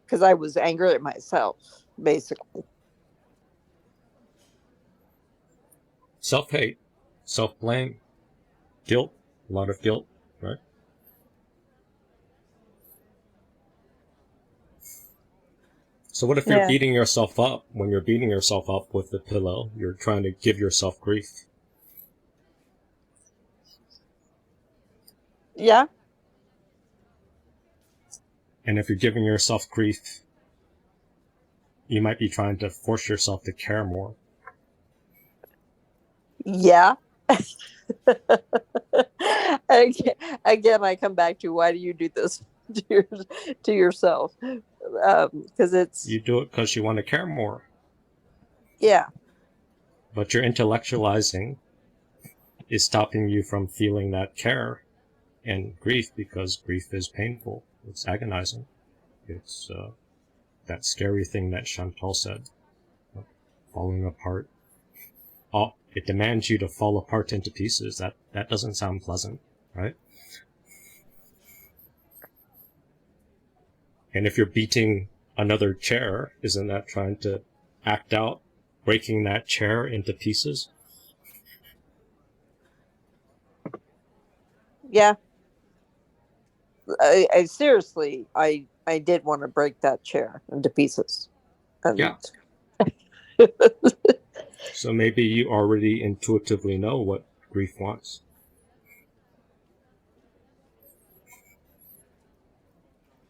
because I was angry at myself, basically. Self-hate, self-blame, guilt, a lot of guilt, right? So what if you're Yeah. beating yourself up? When you're beating yourself up with the pillow, you're trying to give yourself grief. Yeah. And if you're giving yourself grief, you might be trying to force yourself to care more. Yeah. again, again, I come back to why do you do this to, to yourself? Because it's, You do it because you want to care more, yeah, but your intellectualizing is stopping you from feeling that care and grief, because grief is painful. It's agonizing. It's that scary thing that Chantal said, falling apart. Oh, it demands you to fall apart into pieces. That doesn't sound pleasant, right? And if you're beating another chair, isn't that trying to act out breaking that chair into pieces? yeah. I seriously, I did want to break that chair into pieces, and Yeah. So maybe you already intuitively know what grief wants.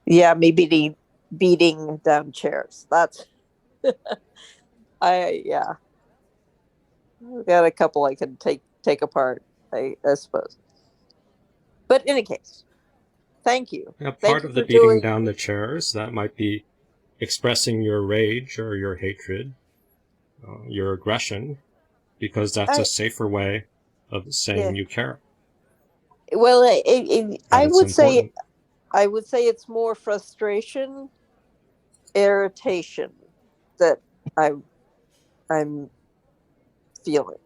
yeah, me beating down chairs. That's I yeah. I've got a couple I can take apart. I suppose. But in any case, Yeah, thank part you of the for beating doing. down the chairs, that might be expressing your rage or your hatred, your aggression, because that's a I, safer way of yeah. saying you care, Well, that it's important. I would say it's more frustration, irritation that I I'm feeling.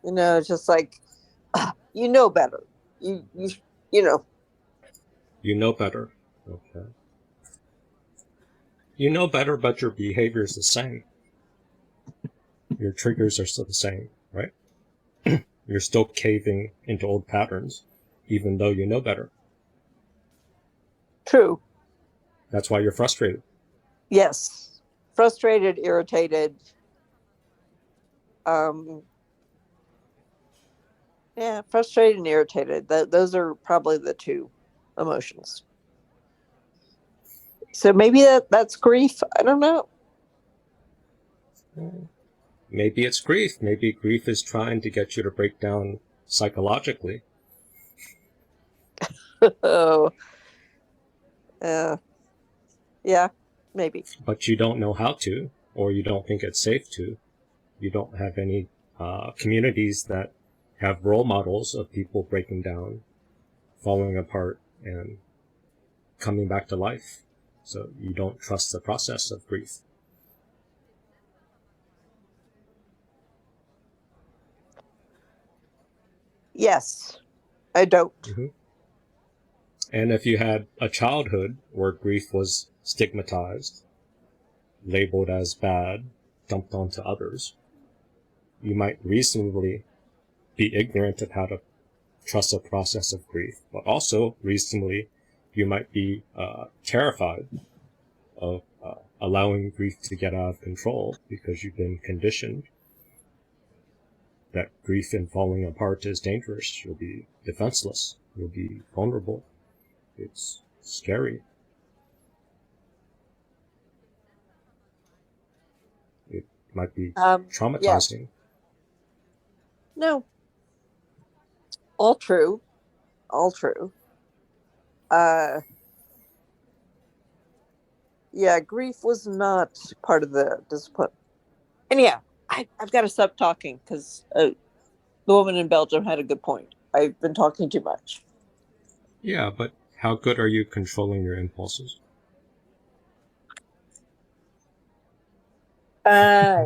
It's just like you know better. You know. You know better. Okay. You know better, but your behavior is the same. Your triggers are still the same, right? You're still caving into old patterns, even though you know better. True. That's why you're frustrated. Yes. Frustrated, irritated. Um. Yeah, frustrated and irritated. Those are probably the two emotions. So maybe that's grief. I don't know. Maybe it's grief. Maybe grief is trying to get you to break down psychologically, Oh, uh, yeah, maybe. but you don't know how to, or you don't think it's safe to. You don't have any communities that have role models of people breaking down, falling apart, and coming back to life. So you don't trust the process of grief. Yes, I don't. Mm-hmm. And if you had a childhood where grief was stigmatized, labeled as bad, dumped onto others, you might reasonably be ignorant of how to trust the process of grief, but also reasonably you might be terrified of allowing grief to get out of control because you've been conditioned that grief and falling apart is dangerous. You'll be defenseless. You'll be vulnerable. It's scary. It might be Yeah, traumatizing. no, all true, all true. Uh, yeah, grief was not part of the discipline. And yeah, I've got to stop talking because the woman in Belgium had a good point. I've been talking too much. Yeah, but how good are you controlling your impulses? Uh,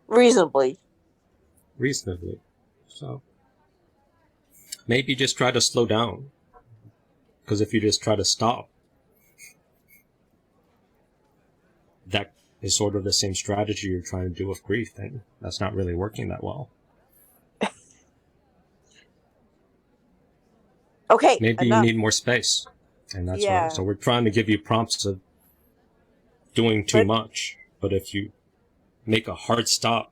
Reasonably. Reasonably. So maybe just try to slow down. Because if you just try to stop, that is sort of the same strategy you're trying to do with grief, and that's not really working that well. Okay. Maybe enough. you need more space. And that's Yeah. why. So we're trying to give you prompts of doing too much. But if you make a hard stop.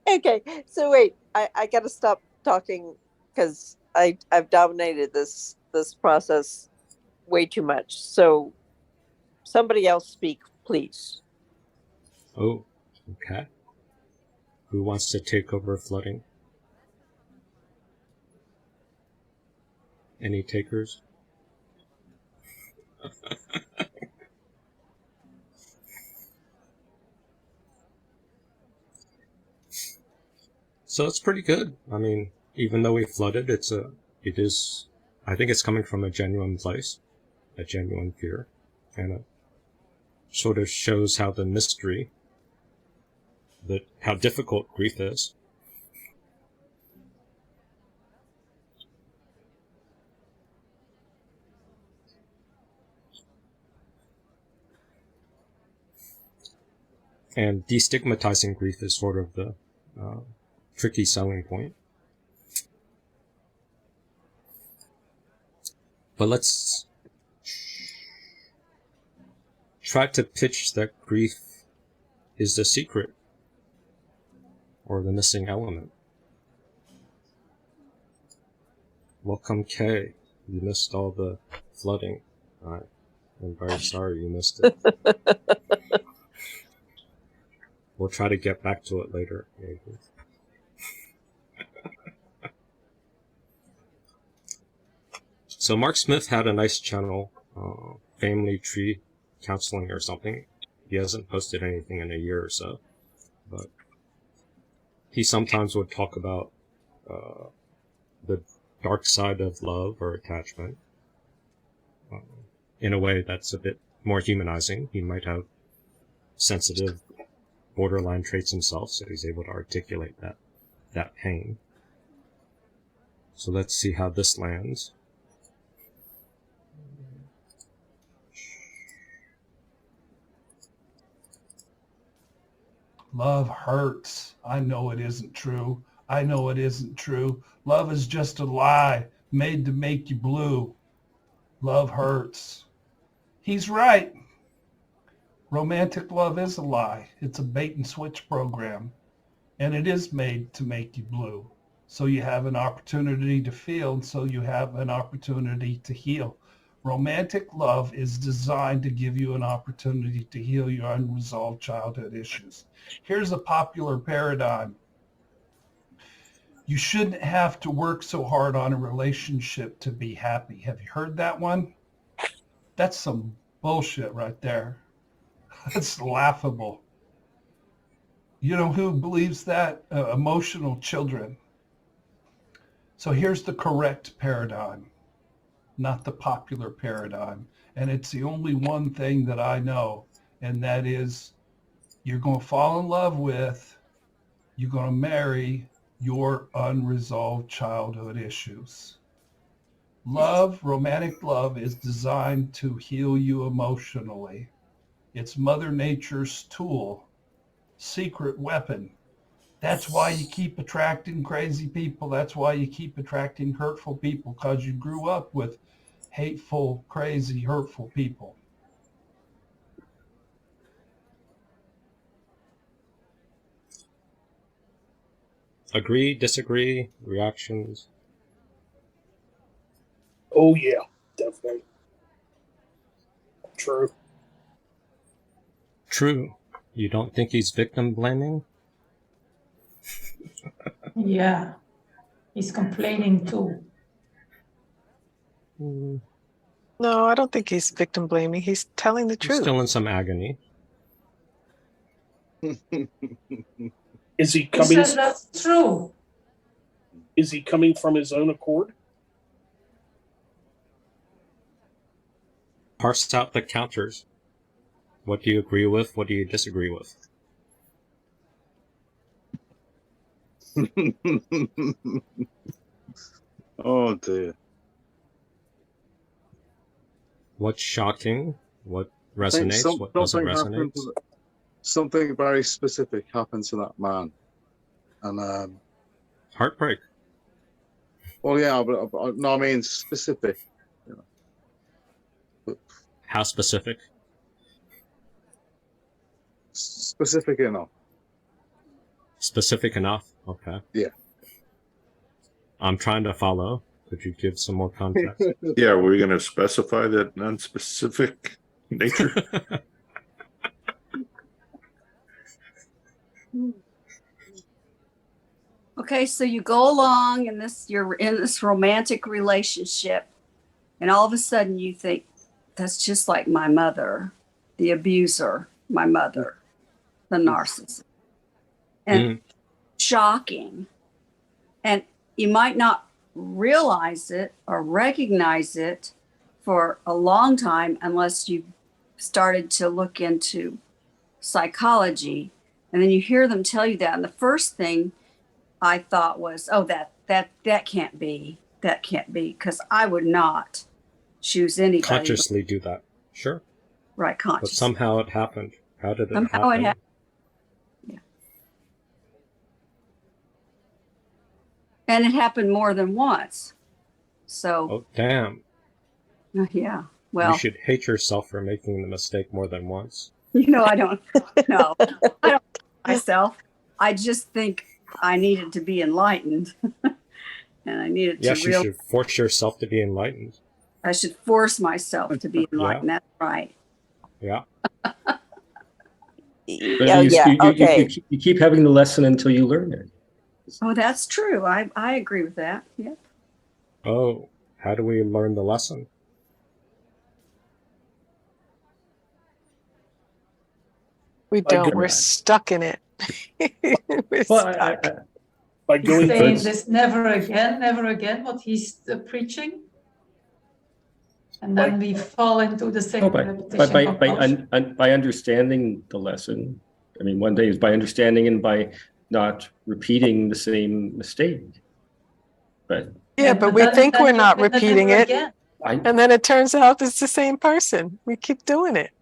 Okay. So wait, I gotta stop talking because I've dominated this process way too much. So somebody else speak, please. Oh, okay. Who wants to take over flooding? Any takers? So it's pretty good. I mean, even though we flooded, it is, I think it's coming from a genuine place, a genuine fear, and it sort of shows how the mystery, how difficult grief is. And destigmatizing grief is sort of the tricky selling point. But let's try to pitch that grief is the secret or the missing element. Welcome, Kay. You missed all the flooding. I'm very sorry you missed it. We'll try to get back to it later, maybe. So Mark Smith had a nice channel, Family Tree Counseling or something. He hasn't posted anything in a year or so, but he sometimes would talk about the dark side of love or attachment in a way that's a bit more humanizing. He might have sensitive borderline traits himself, so he's able to articulate that pain. So let's see how this lands. Love hurts. I know it isn't true. I know it isn't true. Love is just a lie made to make you blue. Love hurts. He's right. Romantic love is a lie. It's a bait and switch program, and it is made to make you blue. So you have an opportunity to feel, and so you have an opportunity to heal. Romantic love is designed to give you an opportunity to heal your unresolved childhood issues. Here's a popular paradigm. You shouldn't have to work so hard on a relationship to be happy. Have you heard that one? That's some bullshit right there. That's laughable. You know who believes that? Emotional children. So here's the correct paradigm, not the popular paradigm. And it's the only one thing that I know, and that is you're going to fall in love with, you're going to marry your unresolved childhood issues. Love, romantic love, is designed to heal you emotionally. It's Mother Nature's tool, secret weapon. That's why you keep attracting crazy people. That's why you keep attracting hurtful people, because you grew up with hateful, crazy, hurtful people. Agree, disagree, reactions? Oh, yeah, definitely. True. True. You don't think he's victim blaming? Yeah, he's complaining too. No, I don't think he's victim blaming. He's telling the He's truth. still in some agony. Is he He coming? says that's true. Is he coming from his own accord? Parse out the counters. What do you agree with? What do you disagree with? Oh dear. What's shocking? What I think resonates? What doesn't something resonate? happened. Something very specific happened to that man, and Heartbreak. well, yeah, but no, I mean specific. You know, but How specific? specific enough. Specific enough. Okay. Yeah. I'm trying to follow. Could you give some more context? Yeah, we're going to specify that non-specific nature. Okay, so you go along and you're in this romantic relationship, and all of a sudden you think, that's just like my mother, the abuser, my mother, the narcissist. And shocking. And you might not realize it or recognize it for a long time unless you started to look into psychology. And then you hear them tell you that. And the first thing I thought was, oh, that can't be. That can't be, because I would not choose anybody. Consciously do that. Sure. Right, consciously. But somehow it happened. How did it happen? Somehow it happened. Yeah. And it happened more than once. So. Oh, damn. Yeah. Well. You should hate yourself for making the mistake more than once. I don't know. I don't myself. I just think I needed to be enlightened. And I needed to Yes, you should force yourself to be enlightened. I should force myself to be enlightened. Yeah. That's right. Yeah. You keep having the lesson until you learn it. Oh, that's true. I agree with that. Yeah. Oh, how do we learn the lesson? We don't. We're stuck in it. We're stuck. By going saying this never again, what he's preaching. And then we fall into the same repetition. By understanding the lesson, I mean, one day is by understanding and by not repeating the same mistake. But but we think we're not repeating it, and then it turns out it's the same person. We keep doing it.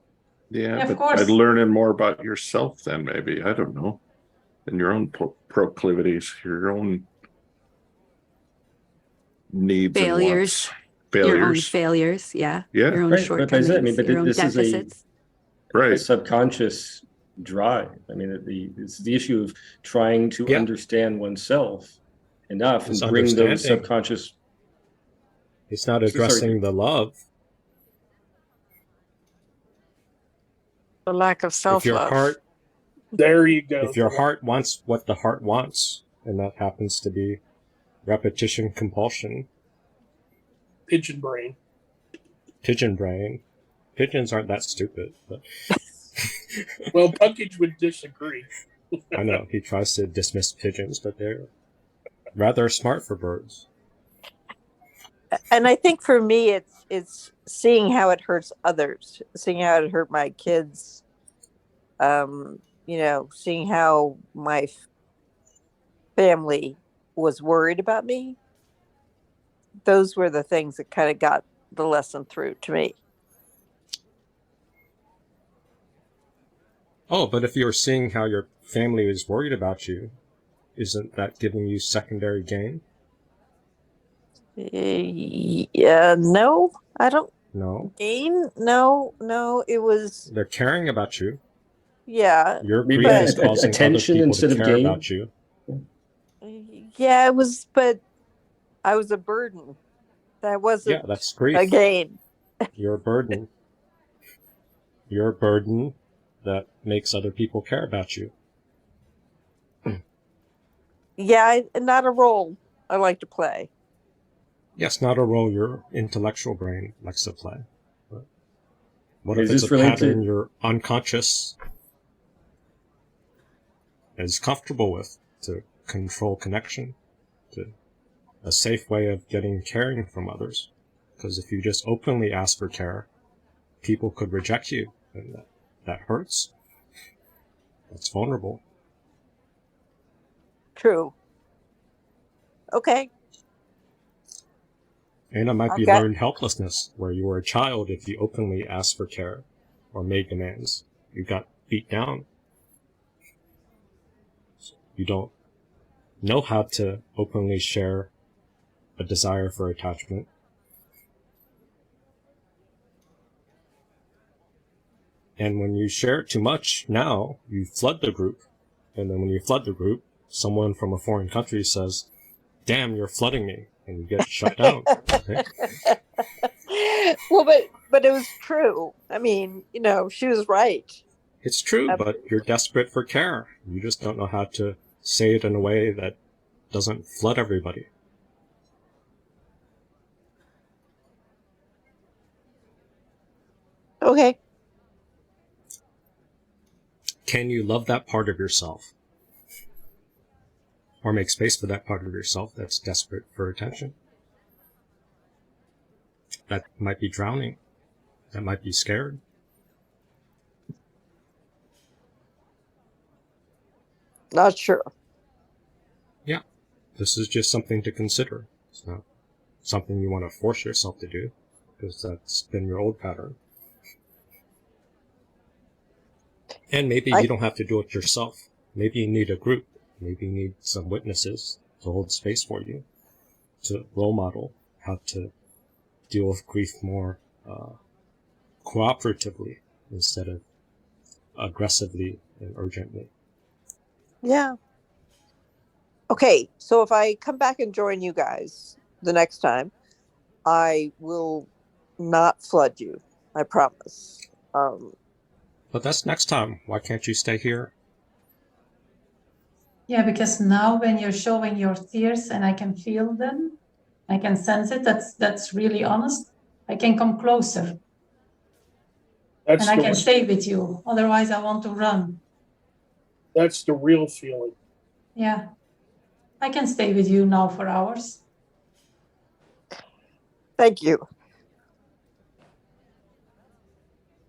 Yeah, but by learning more about yourself, then maybe, I don't know, and your own proclivities, your own needs, failures. Your own failures, yeah. Your own shortcomings, your own deficits. A subconscious drive. I mean, it's the issue of trying to understand oneself enough and bring those subconscious. It's not addressing the love. The lack of self-love. There you go. If your heart wants what the heart wants, and that happens to be repetition compulsion. Pigeon brain. Pigeon brain. Pigeons aren't that stupid. But well, Puckage would disagree. I know. He tries to dismiss pigeons, but they're rather smart for birds. And I think for me, it's seeing how it hurts others, seeing how it hurt my kids, seeing how my family was worried about me. Those were the things that kind of got the lesson through to me. Oh, but if you're seeing how your family is worried about you, isn't that giving you secondary gain? No, I don't. No. Gain? No, it was. They're caring about you. Yeah. Your grief is causing attention other people instead to of care gain about you. Yeah, it was, but I was a burden. That wasn't. Yeah, that's grief. A gain. You're a burden. You're a burden that makes other people care about you. Yeah, not a role I like to play. Yes, not a role your intellectual brain likes to play. But what if Is it's this a pattern related? your unconscious is comfortable with to control connection, to a safe way of getting caring from others? Because if you just openly ask for care, people could reject you, and that hurts. That's vulnerable. True. Okay. And it might be learned helplessness, where you were a child. If you openly asked for care or made demands, you got beat down. You don't know how to openly share a desire for attachment. And when you share it too much, now you flood the group. And then when you flood the group, someone from a foreign country says, "Damn, you're flooding me," and you get shut down. Okay? Well, but it was true. I mean, you know, she was right. It's true, but you're desperate for care. You just don't know how to say it in a way that doesn't flood everybody. Okay. Can you love that part of yourself? Or make space for that part of yourself that's desperate for attention? That might be drowning. That might be scared. Not sure. Yeah. This is just something to consider. It's not something you want to force yourself to do, because that's been your old pattern. And maybe you don't have to do it yourself. Maybe you need a group. Maybe you need some witnesses to hold space for you, to role model how to deal with grief more cooperatively instead of aggressively and urgently. Yeah. Okay, so if I come back and join you guys the next time, I will not flood you. I promise. But that's next time. Why can't you stay here? Yeah, because now when you're showing your tears and I can feel them, I can sense it. That's really honest. I can come closer. And I can stay with you. Otherwise, I want to run. That's the real feeling. Yeah. I can stay with you now for hours. Thank you.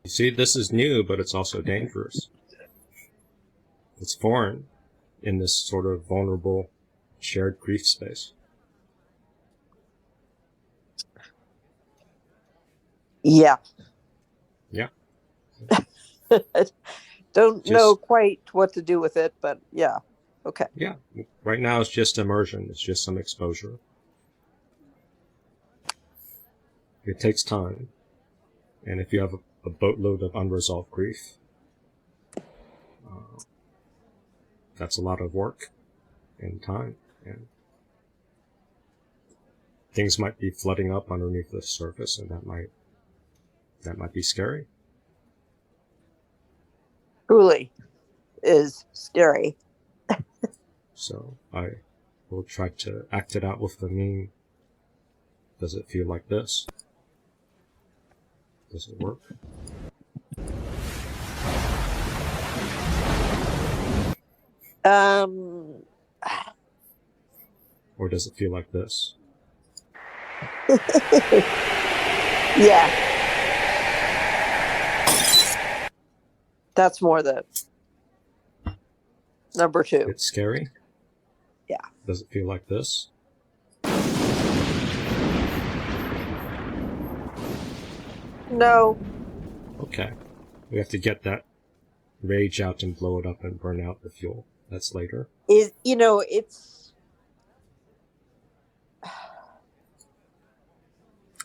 You see, this is new, but it's also dangerous. It's foreign in this sort of vulnerable, shared grief space. Yeah. Yeah. Don't know quite what to do with it, but yeah. Okay. Yeah. Right now it's just immersion. It's just some exposure. It takes time. And if you have a boatload of unresolved grief, that's a lot of work and time. And things might be flooding up underneath the surface, and that might be scary. Truly is scary. So I will try to act it out with the meme. Does it feel like this? Does it work? Or does it feel like this? Yeah. That's more the number 2. It's scary? Yeah. Does it feel like this? No. Okay. We have to get that rage out and blow it up and burn out the fuel. That's later. It's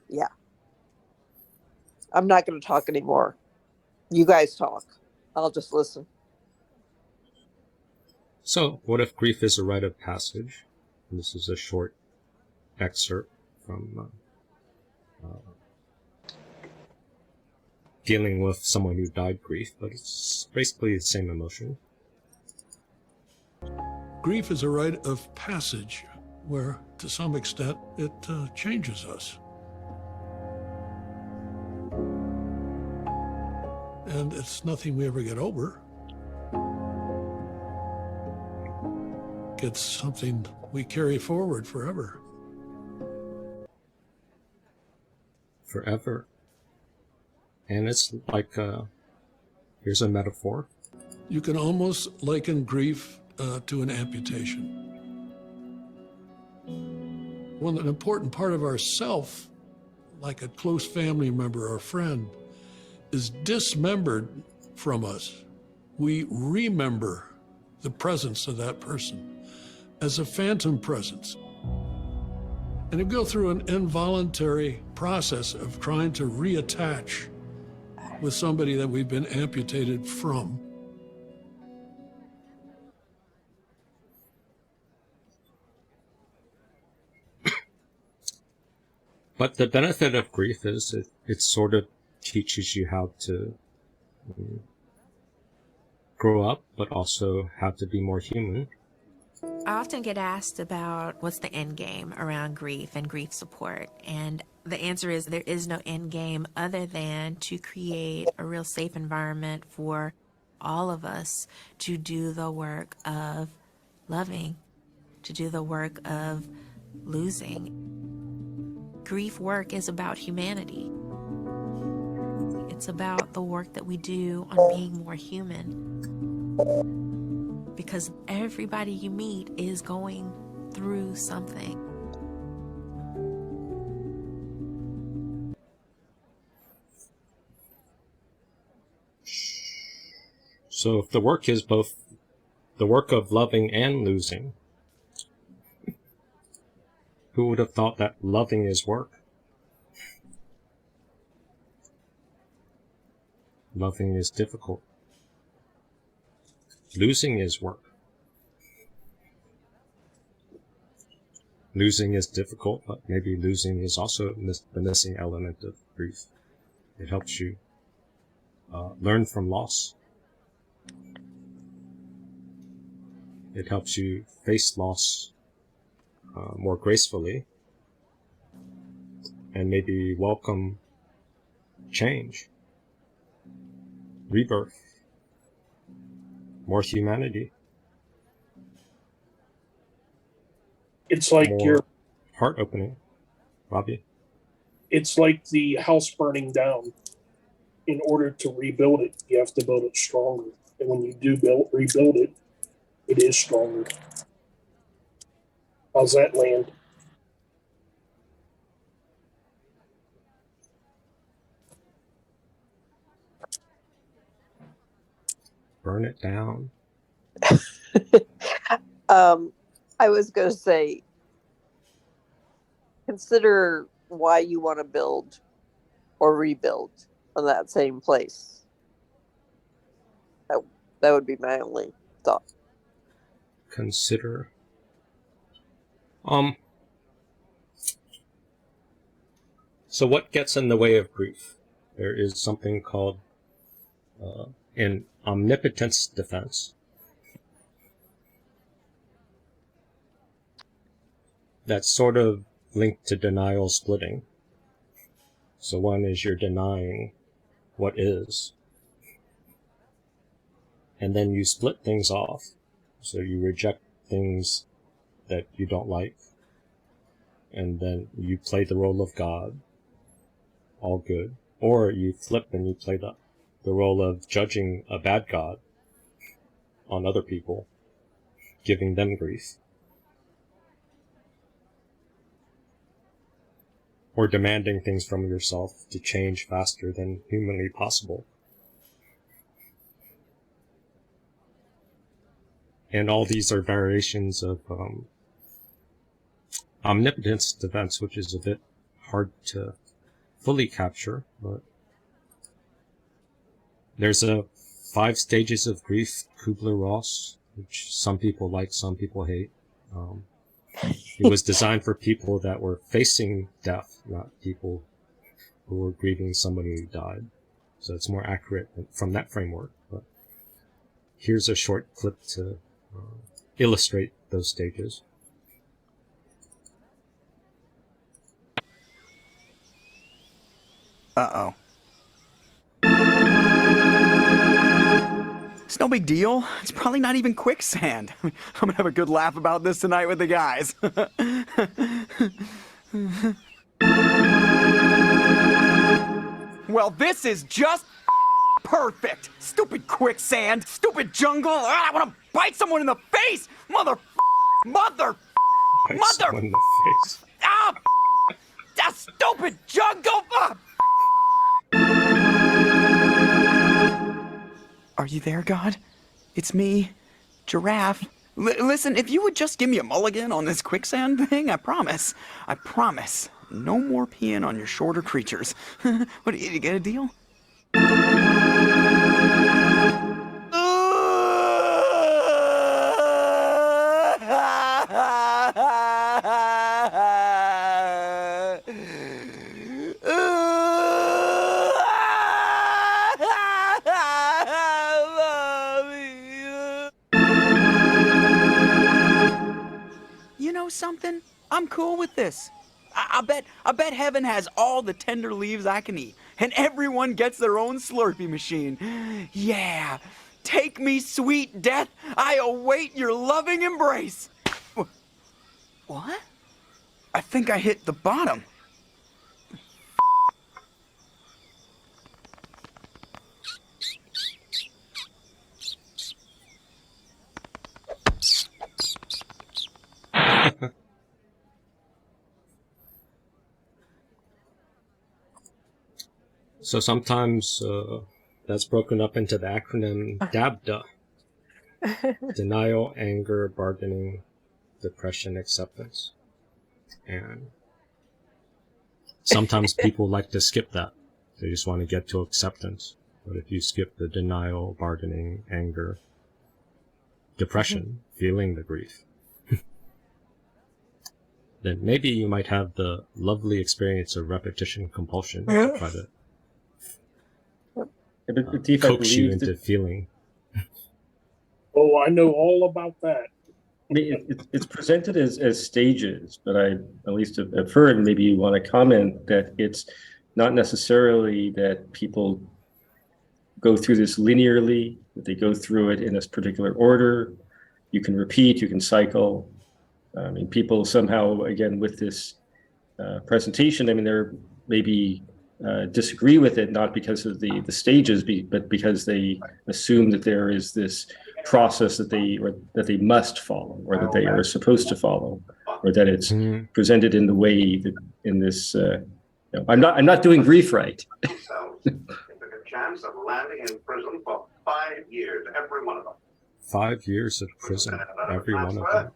yeah. I'm not going to talk anymore. You guys talk. I'll just listen. So, what if grief is a rite of passage? And this is a short excerpt from dealing with someone who died grief, but it's basically the same emotion. Grief is a rite of passage where, to some extent, it changes us. And it's nothing we ever get over. It's something we carry forward forever. Forever. And it's like, here's a metaphor. You can almost liken grief to an amputation. One important part of our self like a close family member or friend, is dismembered from us. We remember the presence of that person as a phantom presence. And we go through an involuntary process of trying to reattach with somebody that we've been amputated from. But the benefit of grief is it sort of teaches you how to grow up, but also how to be more human. I often get asked about what's the end game around grief and grief support. And the answer is there is no end game other than to create a real safe environment for all of us to do the work of loving, to do the work of losing. Grief work is about humanity. It's about the work that we do on being more human. Because everybody you meet is going through something. So if the work is both the work of loving and losing, who would have thought that loving is work? Loving is difficult. Losing is work. Losing is difficult, but maybe losing is also the missing element of grief. It helps you learn from loss. It helps you face loss more gracefully and maybe welcome change, rebirth, more humanity. It's like your heart opening, Robbie. It's like the house burning down. In order to rebuild it, you have to build it stronger. And when you do rebuild it, it is stronger. How's that land? Burn it down. I was going to say, consider why you want to build or rebuild on that same place. That would be my only thought. Consider. So what gets in the way of grief? There is something called an omnipotence defense. That's sort of linked to denial splitting. So one is you're denying what is. And then you split things off. So you reject things that you don't like. And then you play the role of God. All good. Or you flip and you play the role of judging a bad God on other people, giving them grief. Or demanding things from yourself to change faster than humanly possible. And all these are variations of omnipotence defense, which is a bit hard to fully capture, but there's 5 stages of grief, Kubler-Ross, which some people like, some people hate. It was designed for people that were facing death, not people who were grieving somebody who died. So it's more accurate from that framework. But here's a short clip to illustrate those stages. Uh-oh. It's no big deal. It's probably not even quicksand. I'm gonna have a good laugh about this tonight with the guys. Well, this is just perfect. Stupid quicksand. Stupid jungle. I want to bite someone in the face. Mother. Someone in the face. Ah! That's stupid. stupid jungle. Are you there, God? It's me, Giraffe. Listen, if you would just give me a mulligan on this quicksand thing, I promise, no more peeing on your shorter creatures. What, you get a deal? You know something? I'm cool with this. I bet heaven has all the tender leaves I can eat, and everyone gets their own Slurpee machine. Yeah, take me, sweet death. I await your loving embrace. What? I think I hit the bottom. So sometimes that's broken up into the acronym DABDA. Denial, anger, bargaining, depression, acceptance. And sometimes people like to skip that. They just want to get to acceptance. But if you skip the denial, bargaining, anger, depression, feeling the grief, then maybe you might have the lovely experience of repetition compulsion to try to coax you into feeling. Oh, I know all about that. I mean, it's presented as stages, but I at least have heard, and maybe you want to comment, that it's not necessarily that people go through this linearly, that they go through it in this particular order. You can repeat, you can cycle. I mean, people somehow, again, with this presentation, I mean, they're maybe disagree with it, not because of the stages, but because they assume that there is this process that they must follow, or that they are supposed to follow, or that it's presented in the way that in this. I'm not doing grief right. They took a chance of landing in prison for 5 years, every one of them. 5 years of prison, every one of them.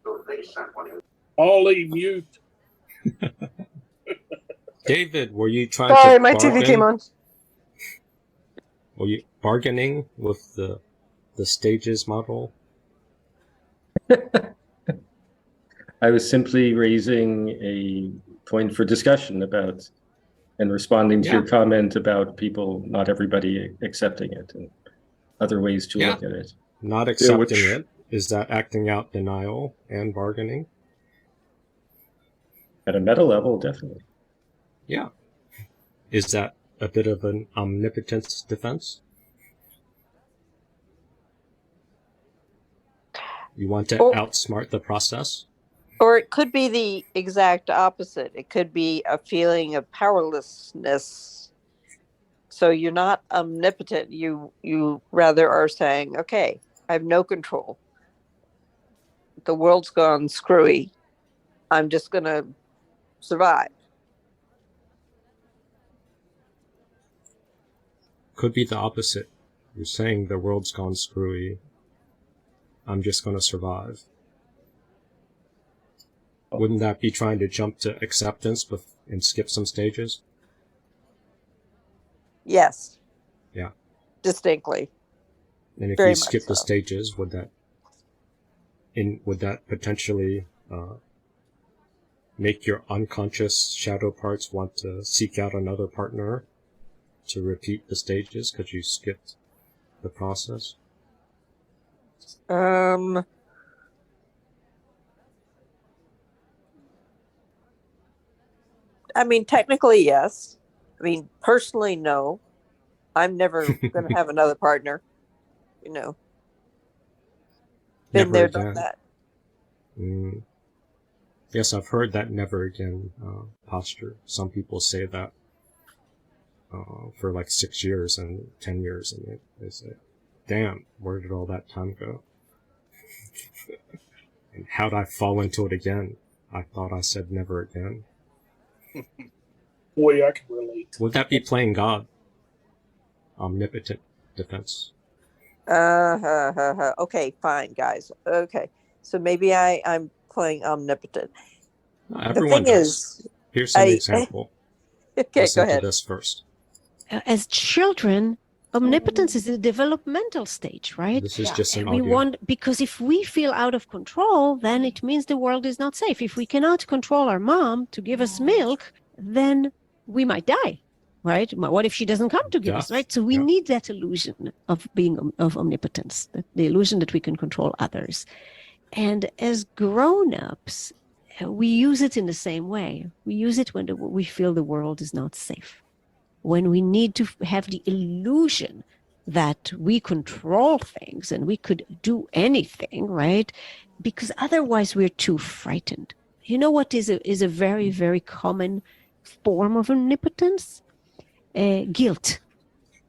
So they sent one in. Ollie, mute. David, were you trying Sorry, to my bargain? TV came on. Were you bargaining with the stages model? I was simply raising a point for discussion about, and responding to your comment about people, not everybody accepting it, and other ways to look at it. Not accepting it, is that acting out denial and bargaining? At a meta level, definitely. Yeah. Is that a bit of an omnipotence defense? You want to outsmart the process? Or it could be the exact opposite. It could be a feeling of powerlessness. So you're not omnipotent. You rather are saying, okay, I have no control. The world's gone screwy. I'm just going to survive. Could be the opposite. You're saying the world's gone screwy. I'm just going to survive. Wouldn't that be trying to jump to acceptance and skip some stages? Yes. Yeah. Distinctly. And if you skip the stages, would that potentially make your unconscious shadow parts want to seek out another partner to repeat the stages because you skipped the process? I mean, technically, yes. I mean, personally, no. I'm never going to have another partner. You know. Been there, done that. Yes, I've heard that never again posture. Some people say that for like 6 years and 10 years, and they say, damn, where did all that time go? And how'd I fall into it again? I thought I said never again. Boy, I can relate. Would that be playing God? Omnipotent defense. Okay, fine, guys. Okay, so maybe I'm playing omnipotent. The Everyone thing does. is, Here's an example. Okay, Listen go ahead. to this first. As children, omnipotence is a developmental stage, right? This is just an We audio. want, because if we feel out of control, then it means the world is not safe. If we cannot control our mom to give us milk, then we might die, right? What if she doesn't come to give us, right? So we need that illusion of being of omnipotence, the illusion that we can control others. And as grown-ups, we use it in the same way. We use it when we feel the world is not safe. When we need to have the illusion that we control things and we could do anything, right? Because otherwise we're too frightened. You know what is a very, very common form of omnipotence? Guilt.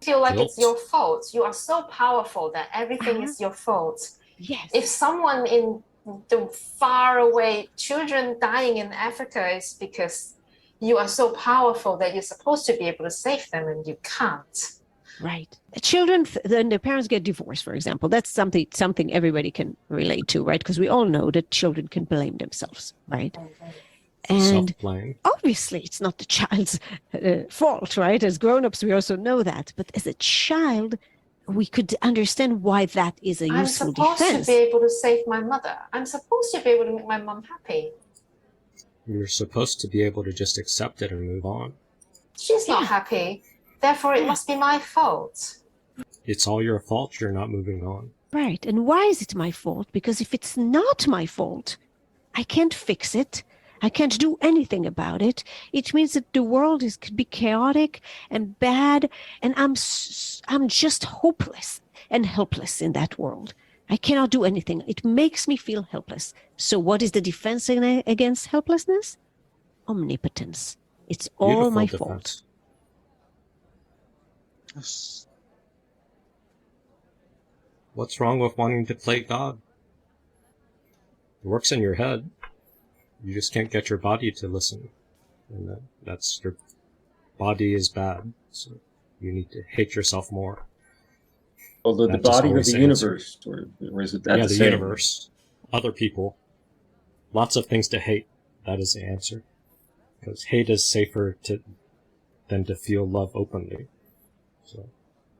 Feel like it's your fault. You are so powerful that everything is your fault. Yes. If someone in the far away children dying in Africa is because you are so powerful that you're supposed to be able to save them and you can't. Right. Children, then their parents get divorced, for example. That's something everybody can relate to, right? Because we all know that children can blame themselves, right? And self-blame. Obviously, it's not the child's fault, right? As grown-ups, we also know that. But as a child, we could understand why that is a useful defense. I'm supposed to be able to save my mother. I'm supposed to be able to make my mom happy. You're supposed to be able to just accept it and move on. She's not happy. Therefore, it must be my fault. It's all your fault you're not moving on. Right. And why is it my fault? Because if it's not my fault, I can't fix it. I can't do anything about it. It means that the world could be chaotic and bad, and I'm just hopeless and helpless in that world. I cannot do anything. It makes me feel helpless. So what is the defense against helplessness? Omnipotence. It's all my fault. Yes. What's wrong with wanting to play God? It works in your head. You just can't get your body to listen. And that's your body is bad. So you need to hate yourself more. Although the body or the universe, or is it that the same? universe, other people, lots of things to hate. That is the answer. Because hate is safer than to feel love openly. So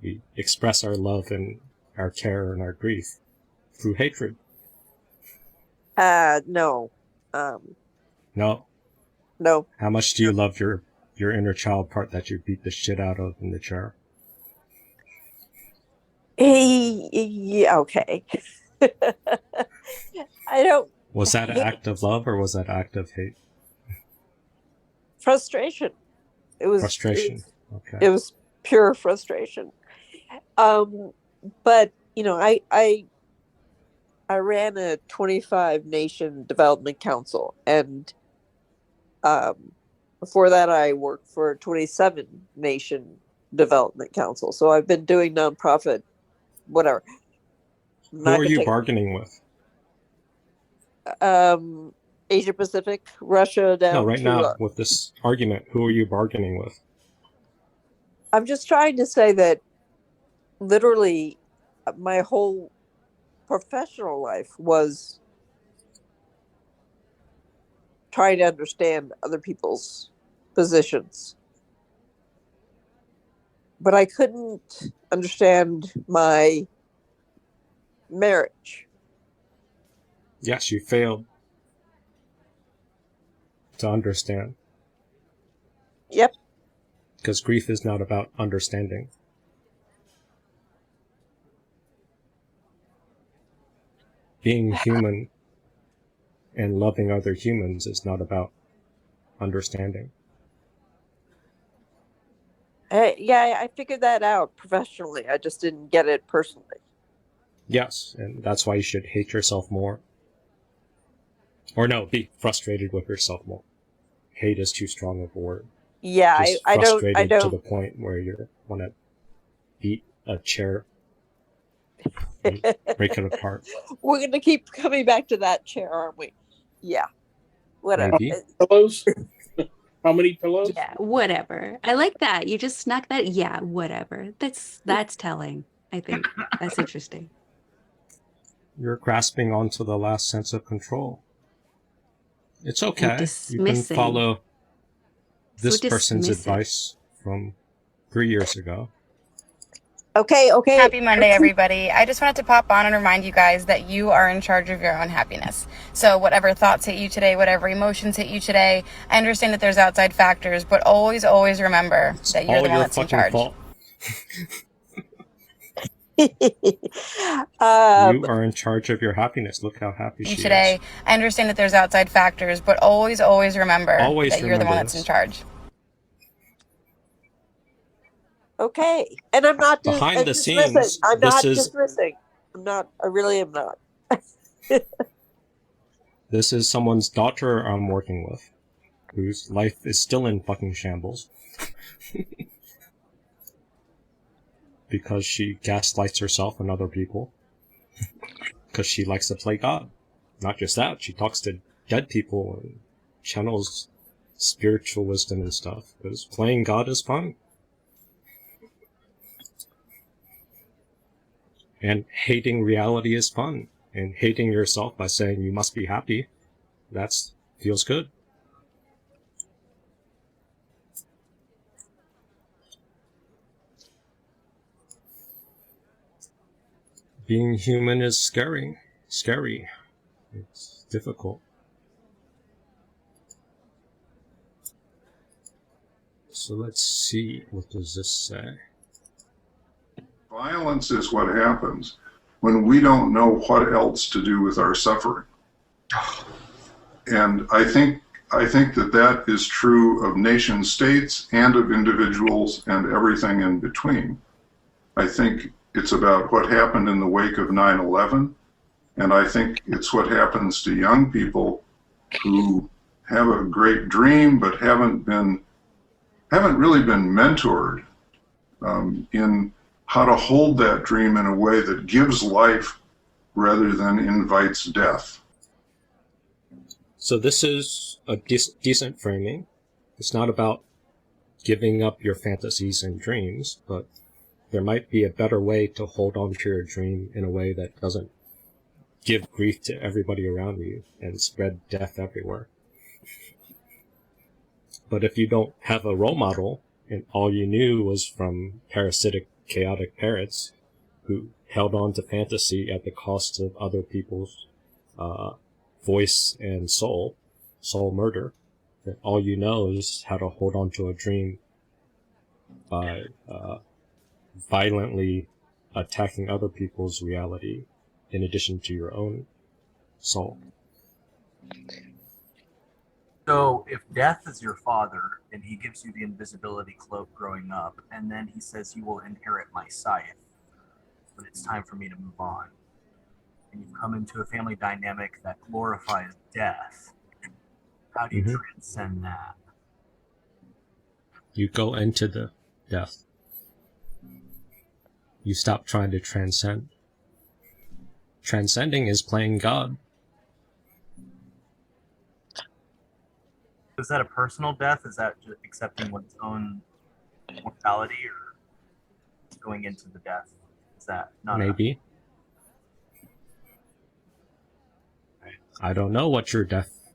we express our love and our terror and our grief through hatred. No. No. No. How much do you love your inner child part that you beat the shit out of in the chair? Yeah, okay. I don't. Was that an act of love or was that an act of hate? Frustration. It was frustration. Okay. It was pure frustration. But you know, I ran a 25 nation development council, and before that I worked for a 27 nation development council. So I've been doing nonprofit, whatever. Who are you bargaining with? Asia Pacific, Russia down. No, right now with this argument, who are you bargaining with? I'm just trying to say that literally my whole professional life was trying to understand other people's positions. But I couldn't understand my marriage. Yes, you failed to understand. Yep. Because grief is not about understanding. Being human and loving other humans is not about understanding. Yeah, I figured that out professionally. I just didn't get it personally. Yes, and that's why you should hate yourself more. Or no, be frustrated with yourself more. Hate is too strong of a word. Yeah, I don't. To the point where you want to beat a chair and break it apart. We're going to keep coming back to that chair, aren't we? Yeah. Whatever. How many pillows? Yeah, whatever. I like that. You just snuck that. Yeah, whatever. That's telling. I think that's interesting. You're grasping onto the last sense of control. It's okay. You can follow this person's advice from 3 years ago. Okay. Happy Monday, everybody. I just wanted to pop on and remind you guys that you are in charge of your own happiness. So whatever thoughts hit you today, whatever emotions hit you today, I understand that there's outside factors, but always, always remember that you're the one that's in charge. You are in charge of your happiness. Look how happy she today. is. I understand that there's outside factors, but always, always remember that you're the one that's in charge. Okay, and I'm not behind the dismissing. scenes. I'm not dismissing. I'm not. I really am not. This is someone's daughter I'm working with, whose life is still in fucking shambles. Because she gaslights herself and other people. Because she likes to play God. Not just that, she talks to dead people and channels spiritual wisdom and stuff. Because playing God is fun. And hating reality is fun. And hating yourself by saying you must be happy, that's feels good. Being human is scary. It's difficult. So let's see, what does this say? Violence is what happens when we don't know what else to do with our suffering. And I think that is true of nation states and of individuals and everything in between. I think it's about what happened in the wake of 9/11, and I think it's what happens to young people who have a great dream but haven't really been mentored in how to hold that dream in a way that gives life rather than invites death. So this is a decent framing. It's not about giving up your fantasies and dreams, but there might be a better way to hold on to your dream in a way that doesn't give grief to everybody around you and spread death everywhere. But if you don't have a role model and all you knew was from parasitic, chaotic parents who held on to fantasy at the cost of other people's voice and soul murder, then all you know is how to hold on to a dream by violently attacking other people's reality in addition to your own soul. So if death is your father and he gives you the invisibility cloak growing up, and then he says you will inherit my scythe, but it's time for me to move on, and you've come into a family dynamic that glorifies death, how do you transcend that? You go into the death. You stop trying to transcend. Transcending is playing God. Is that a personal death? Is that just accepting one's own mortality, or going into the death? Is that not maybe? I don't know what your death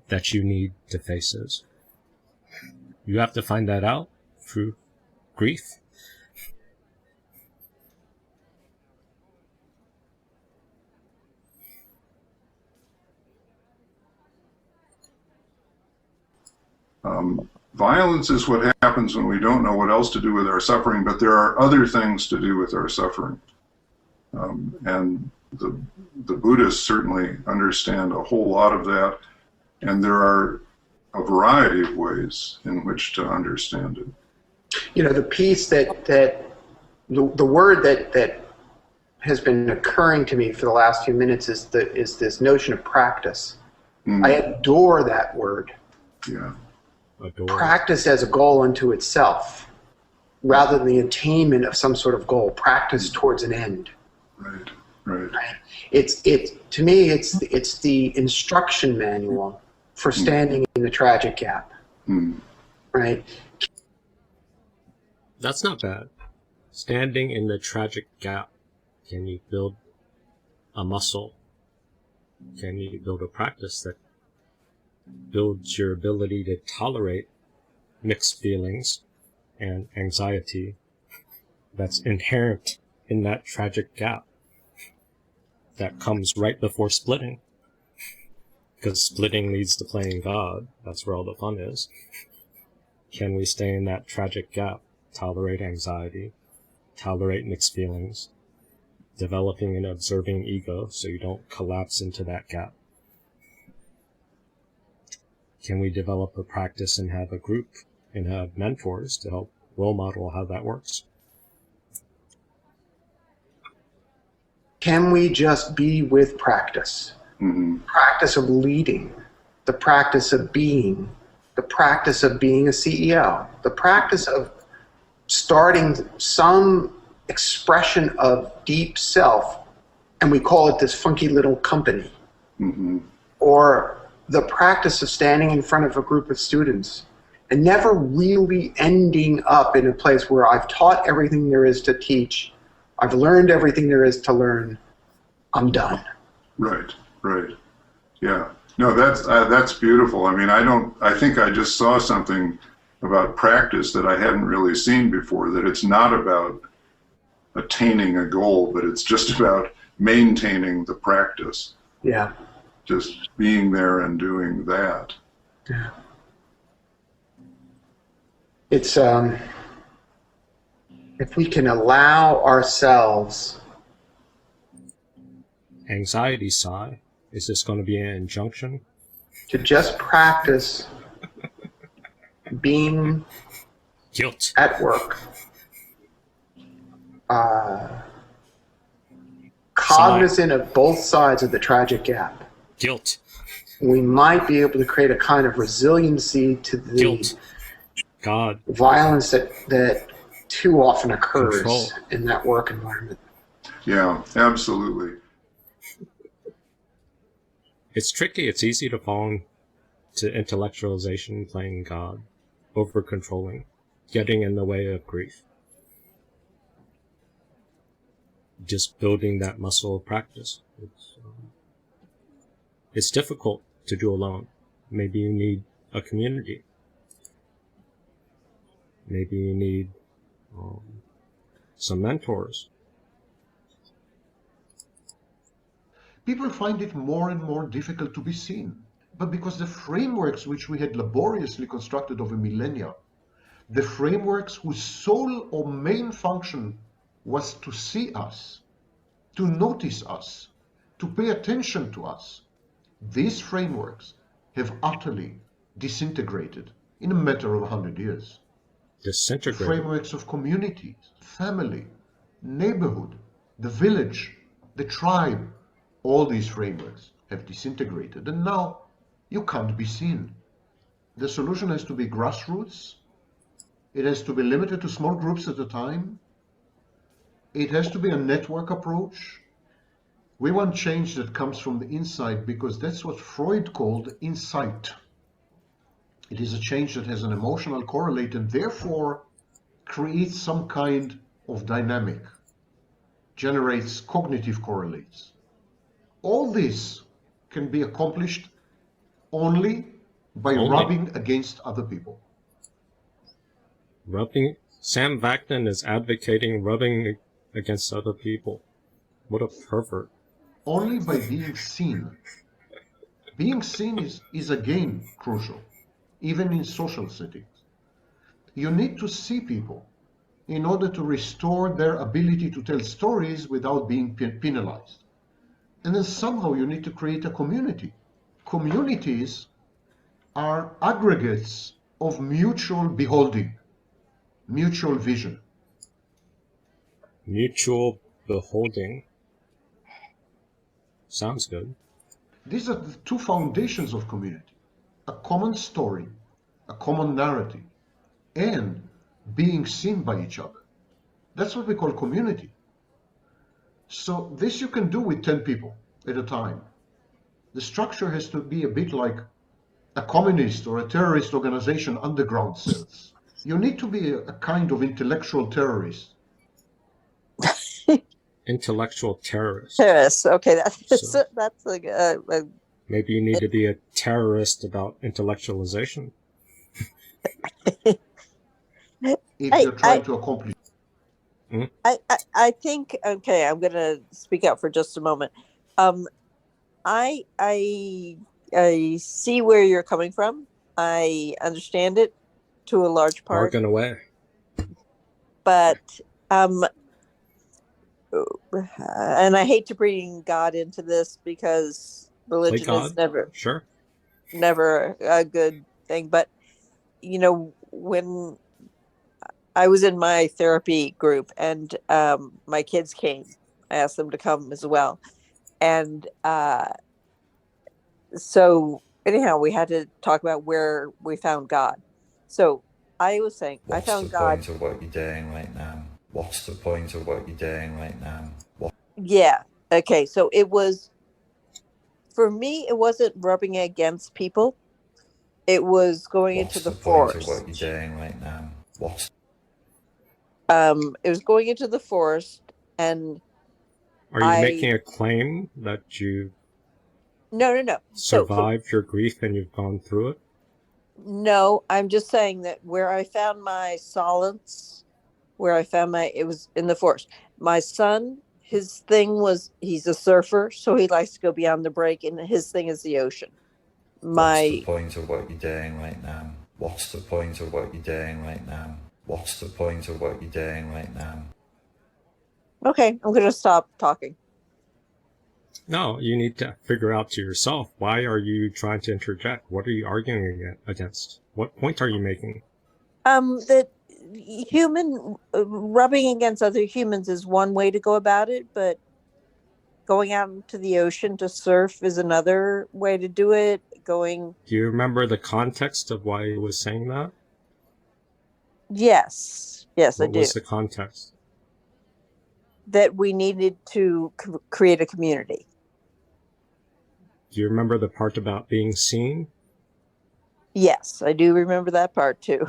that you need to face is. You have to find that out through grief. Violence is what happens when we don't know what else to do with our suffering, but there are other things to do with our suffering. And the Buddhists certainly understand a whole lot of that, and there are a variety of ways in which to understand it. You know, the piece the word that has been occurring to me for the last few minutes is this notion of practice. I adore that word. Yeah. Practice as a goal unto itself, rather than the attainment of some sort of goal. Practice towards an end. Right. It's to me, it's the instruction manual for standing in the tragic gap. right? That's not bad. Standing in the tragic gap. Can you build a muscle? Can you build a practice that builds your ability to tolerate mixed feelings and anxiety that's inherent in that tragic gap that comes right before splitting? Because splitting leads to playing God. That's where all the fun is. Can we stay in that tragic gap, tolerate anxiety, tolerate mixed feelings, developing an observing ego so you don't collapse into that gap? Can we develop a practice and have a group and have mentors to help role model how that works? Can we just be with practice? Practice of leading, the practice of being, the practice of being a CEO, the practice of starting some expression of deep self, and we call it this funky little company. Or the practice of standing in front of a group of students and never really ending up in a place where I've taught everything there is to teach, I've learned everything there is to learn, I'm done. Right. Yeah. No, that's beautiful. I mean, I think I just saw something about practice that I hadn't really seen before, that it's not about attaining a goal, but it's just about maintaining the practice. Yeah. Just being there and doing that. Yeah. It's, if we can allow ourselves. Anxiety sigh. Is this going to be an injunction? To just practice being guilt at work. Cognizant of both sides of the tragic gap. Guilt. We might be able to create a kind of resiliency to the guilt. God. Violence that too often occurs Control. In that work environment. Yeah, absolutely. It's tricky. It's easy to fall into intellectualization, playing God, over-controlling, getting in the way of grief. Just building that muscle of practice. It's difficult to do alone. Maybe you need a community. Maybe you need some mentors. People find it more and more difficult to be seen, but because the frameworks which we had laboriously constructed over millennia, the frameworks whose sole or main function was to see us, to notice us, to pay attention to us, these frameworks have utterly disintegrated in a matter of 100 years. Disintegrated? The frameworks of communities, family, neighborhood, the village, the tribe, all these frameworks have disintegrated, and now you can't be seen. The solution has to be grassroots. It has to be limited to small groups at a time. It has to be a network approach. We want change that comes from the inside, because that's what Freud called insight. It is a change that has an emotional correlate and therefore creates some kind of dynamic, generates cognitive correlates. All this can be accomplished only by rubbing against other people. Rubbing? Sam Vaknin is advocating rubbing against other people. What a pervert. Only by being seen. Being seen is again crucial, even in social settings. You need to see people in order to restore their ability to tell stories without being penalized. And then somehow you need to create a community. Communities are aggregates of mutual beholding, mutual vision. Mutual beholding. Sounds good. These are the two foundations of community. A common story, a common narrative, and being seen by each other. That's what we call community. So this you can do with 10 people at a time. The structure has to be a bit like a communist or a terrorist organization underground cells. You need to be a kind of intellectual terrorist. Intellectual terrorist. Terrorist. Okay, So that's like maybe you need to be a terrorist about intellectualization. If you're trying to accomplish. I think, okay, I'm gonna speak out for just a moment. I see where you're coming from. I understand it to a large part. Bargain away. But and I hate to bring God into this because religion is never a good thing. But you know, when I was in my therapy group and my kids came, I asked them to come as well, and so anyhow, we had to talk about where we found God. So I was saying, I found God. What's the point of what you're doing right now? What's the point of what you're doing right now? Yeah. Okay. So it was, for me, it wasn't rubbing against people. It was going into the forest. What's the point of what you're doing right now? It was going into the forest, and are you making a claim that you no survived your grief and you've gone through it? No, I'm just saying that where I found my solace, it was in the forest. My son, his thing was, he's a surfer, so he likes to go beyond the break, and his thing is the ocean. What's the point of what you're doing right now? What's the point of what you're doing right now? What's the point of what you're doing right now? Okay, I'm going to stop talking. No, you need to figure out to yourself, why are you trying to interject? What are you arguing against? What point are you making? That human rubbing against other humans is one way to go about it, but going out into the ocean to surf is another way to do it. Do you remember the context of why he was saying that? Yes, I do. What was the context? That we needed to create a community. Do you remember the part about being seen? Yes, I do remember that part too.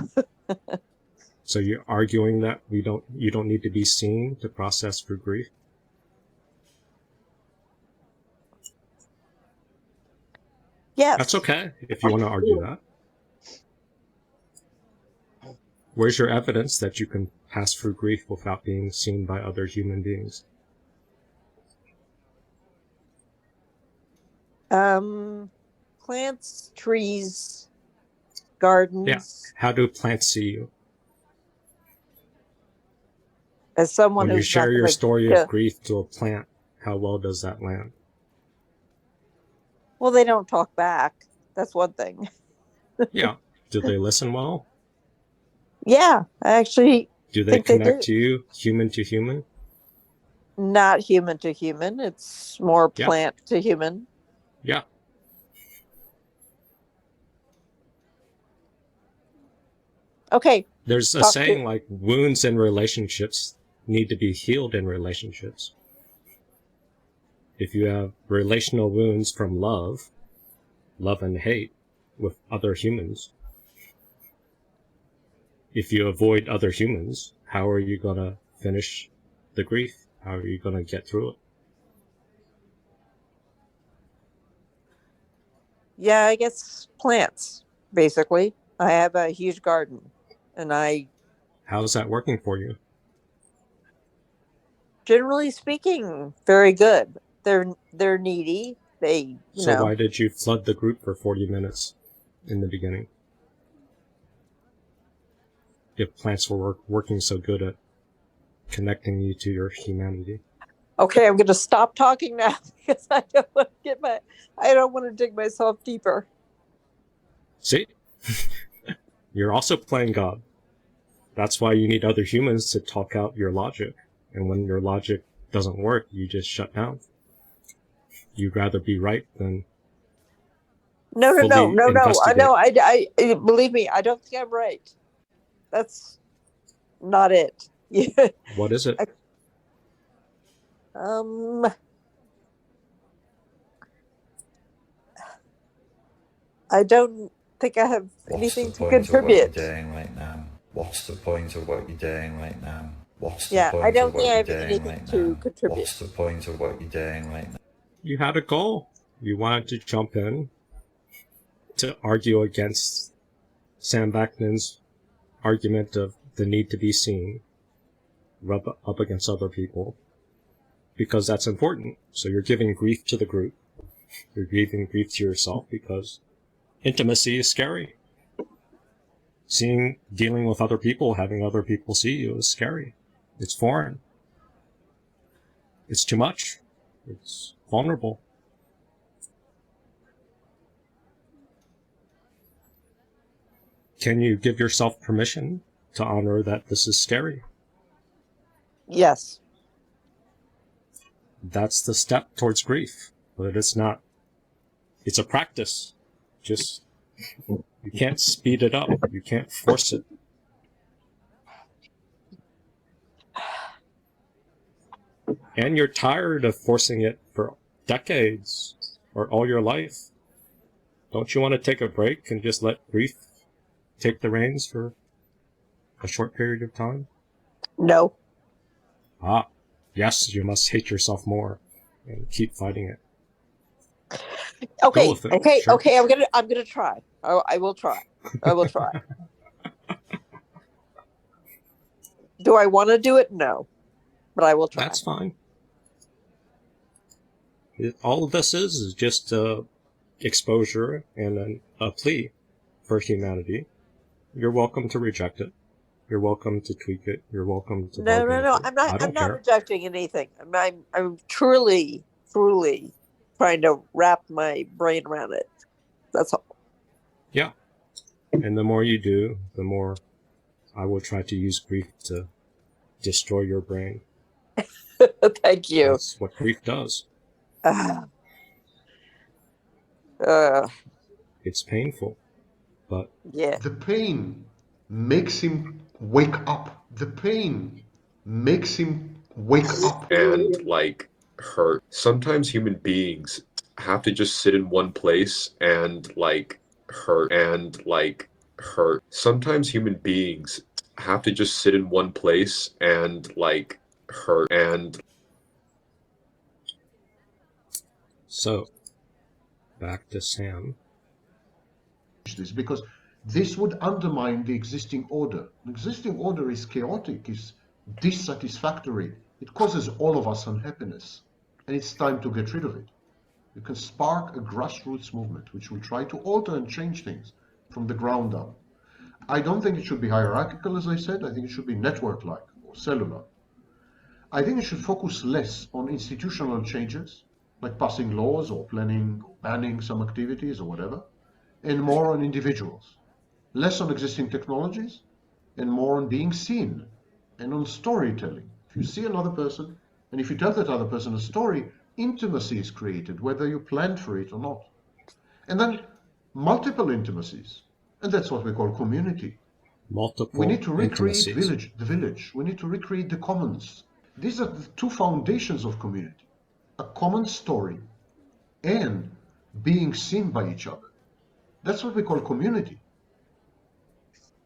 So you're arguing that you don't need to be seen to process through grief? Yes. That's okay if you want to argue that. Where's your evidence that you can pass through grief without being seen by other human beings? Plants, trees, gardens. Yeah. How do plants see you? As someone when you who's share your story of grief to a plant, how well does that land? Well, they don't talk back. That's one thing. Yeah. Do they listen well? Yeah, actually. Do they connect to you, human to human? Not human to human. It's more plant to human. Yeah. Okay. There's a saying like wounds in relationships need to be healed in relationships. If you have relational wounds from love and hate with other humans, if you avoid other humans, how are you going to finish the grief? How are you going to get through it? Yeah, I guess plants, basically. I have a huge garden, and How's that working for you? Generally speaking, very good. They're needy. So why did you flood the group for 40 minutes in the beginning? If plants were working so good at connecting you to your humanity. Okay, I'm going to stop talking now because I don't want to dig myself deeper. See? You're also playing God. That's why you need other humans to talk out your logic. And when your logic doesn't work, you just shut down. You'd rather be right than No. I believe me, I don't think I'm right. That's not it. What is it? I don't think I have What's anything the to point of what you're contribute. doing right now? What's the point of what you're doing right now? What's the Yeah, I point of don't think what I you're have doing anything right to now? contribute. What's the point of what you're doing right now? You had a goal. You wanted to jump in to argue against Sam Vaknin's argument of the need to be seen, rub up against other people, because that's important. So you're giving grief to the group. You're giving grief to yourself because intimacy is scary. Dealing with other people, having other people see you is scary. It's foreign. It's too much. It's vulnerable. Can you give yourself permission to honor that this is scary? Yes. That's the step towards grief, but it's not. It's a practice. Just, you can't speed it up. You can't force it. And you're tired of forcing it for decades or all your life. Don't you want to take a break and just let grief take the reins for a short period of time? No. Ah, yes, you must hate yourself more and keep fighting it. Okay, Go with it. okay, Sure. okay. I'm gonna try. I will try. I will try. Do I want to do it? No, but I will try. That's fine. All of this is just exposure and a plea for humanity. You're welcome to reject it. You're welcome to tweak it. You're welcome to No. I'm I'm not rejecting anything. I'm truly trying to wrap my brain around it. That's all. Yeah. And the more you do, the more I will try to use grief to destroy your brain. Thank you. That's what grief does. It's painful, but yeah. The pain makes him wake up. The pain makes him wake up. And like hurt. Sometimes human beings have to just sit in one place and like hurt and like hurt. Sometimes human beings have to just sit in one place and like hurt and so back to Sam. This because this would undermine the existing order. The existing order is chaotic, is dissatisfactory. It causes all of us unhappiness, and it's time to get rid of it. You can spark a grassroots movement which will try to alter and change things from the ground up. I don't think it should be hierarchical, as I said. I think it should be network-like or cellular. I think it should focus less on institutional changes, like passing laws or planning or banning some activities or whatever, and more on individuals. Less on existing technologies and more on being seen and on storytelling. If you see another person and if you tell that other person a story, intimacy is created, whether you planned for it or not. And then multiple intimacies. And that's what we call community. Multiple We need to recreate intimacies. the village. We need to recreate the commons. These are the two foundations of community. A common story and being seen by each other. That's what we call community.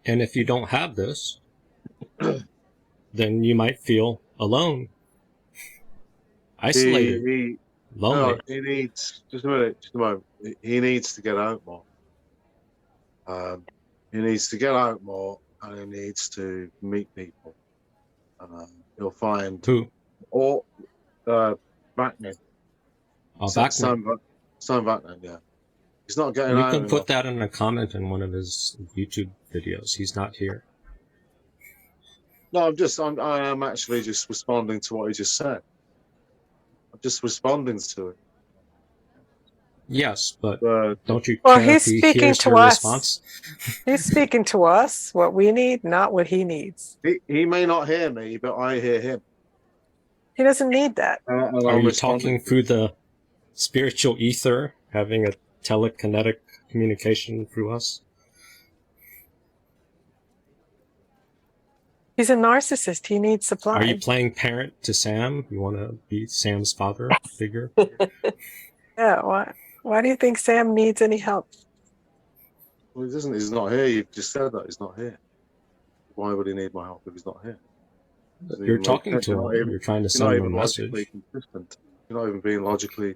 And if you don't have this, then you might feel alone, isolated, lonely. No, he needs, just a moment, he needs to get out more. He needs to get out more and he needs to meet people. You'll find who? Or Vaknin. Vaknin. Sam Vaknin, yeah. He's not getting You out. can put that in a comment in one of his YouTube videos. He's not here. No, I am actually just responding to what he just said. I'm just responding to it. Yes, but don't you Well, care if he's he speaking hears to your us. response? He's speaking to us, what we need, not what he needs. He may not hear me, but I hear him. He doesn't need that. Are you talking through the spiritual ether, having a telekinetic communication through us? He's a narcissist. He needs supply. Are you playing parent to Sam? You want to be Sam's father figure? Yeah. Why do you think Sam needs any help? Well, he doesn't. He's not here. You've just said that he's not here. Why would he need my help if he's not here? You're talking to him. You're trying to send him a message. Consistent. You're not even being logically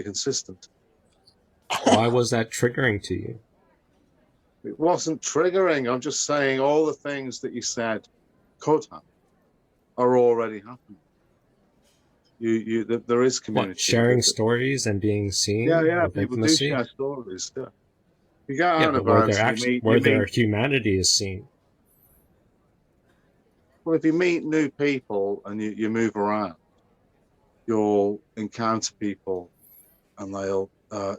consistent. Why was that triggering to you? It wasn't triggering. I'm just saying all the things that you said could happen are already happening. There is community. What, sharing stories and being seen? Yeah. With People intimacy? do share stories. Yeah. You get out Yeah, and but where, about. their humanity is seen. Well, if you meet new people and you move around, you'll encounter people and they'll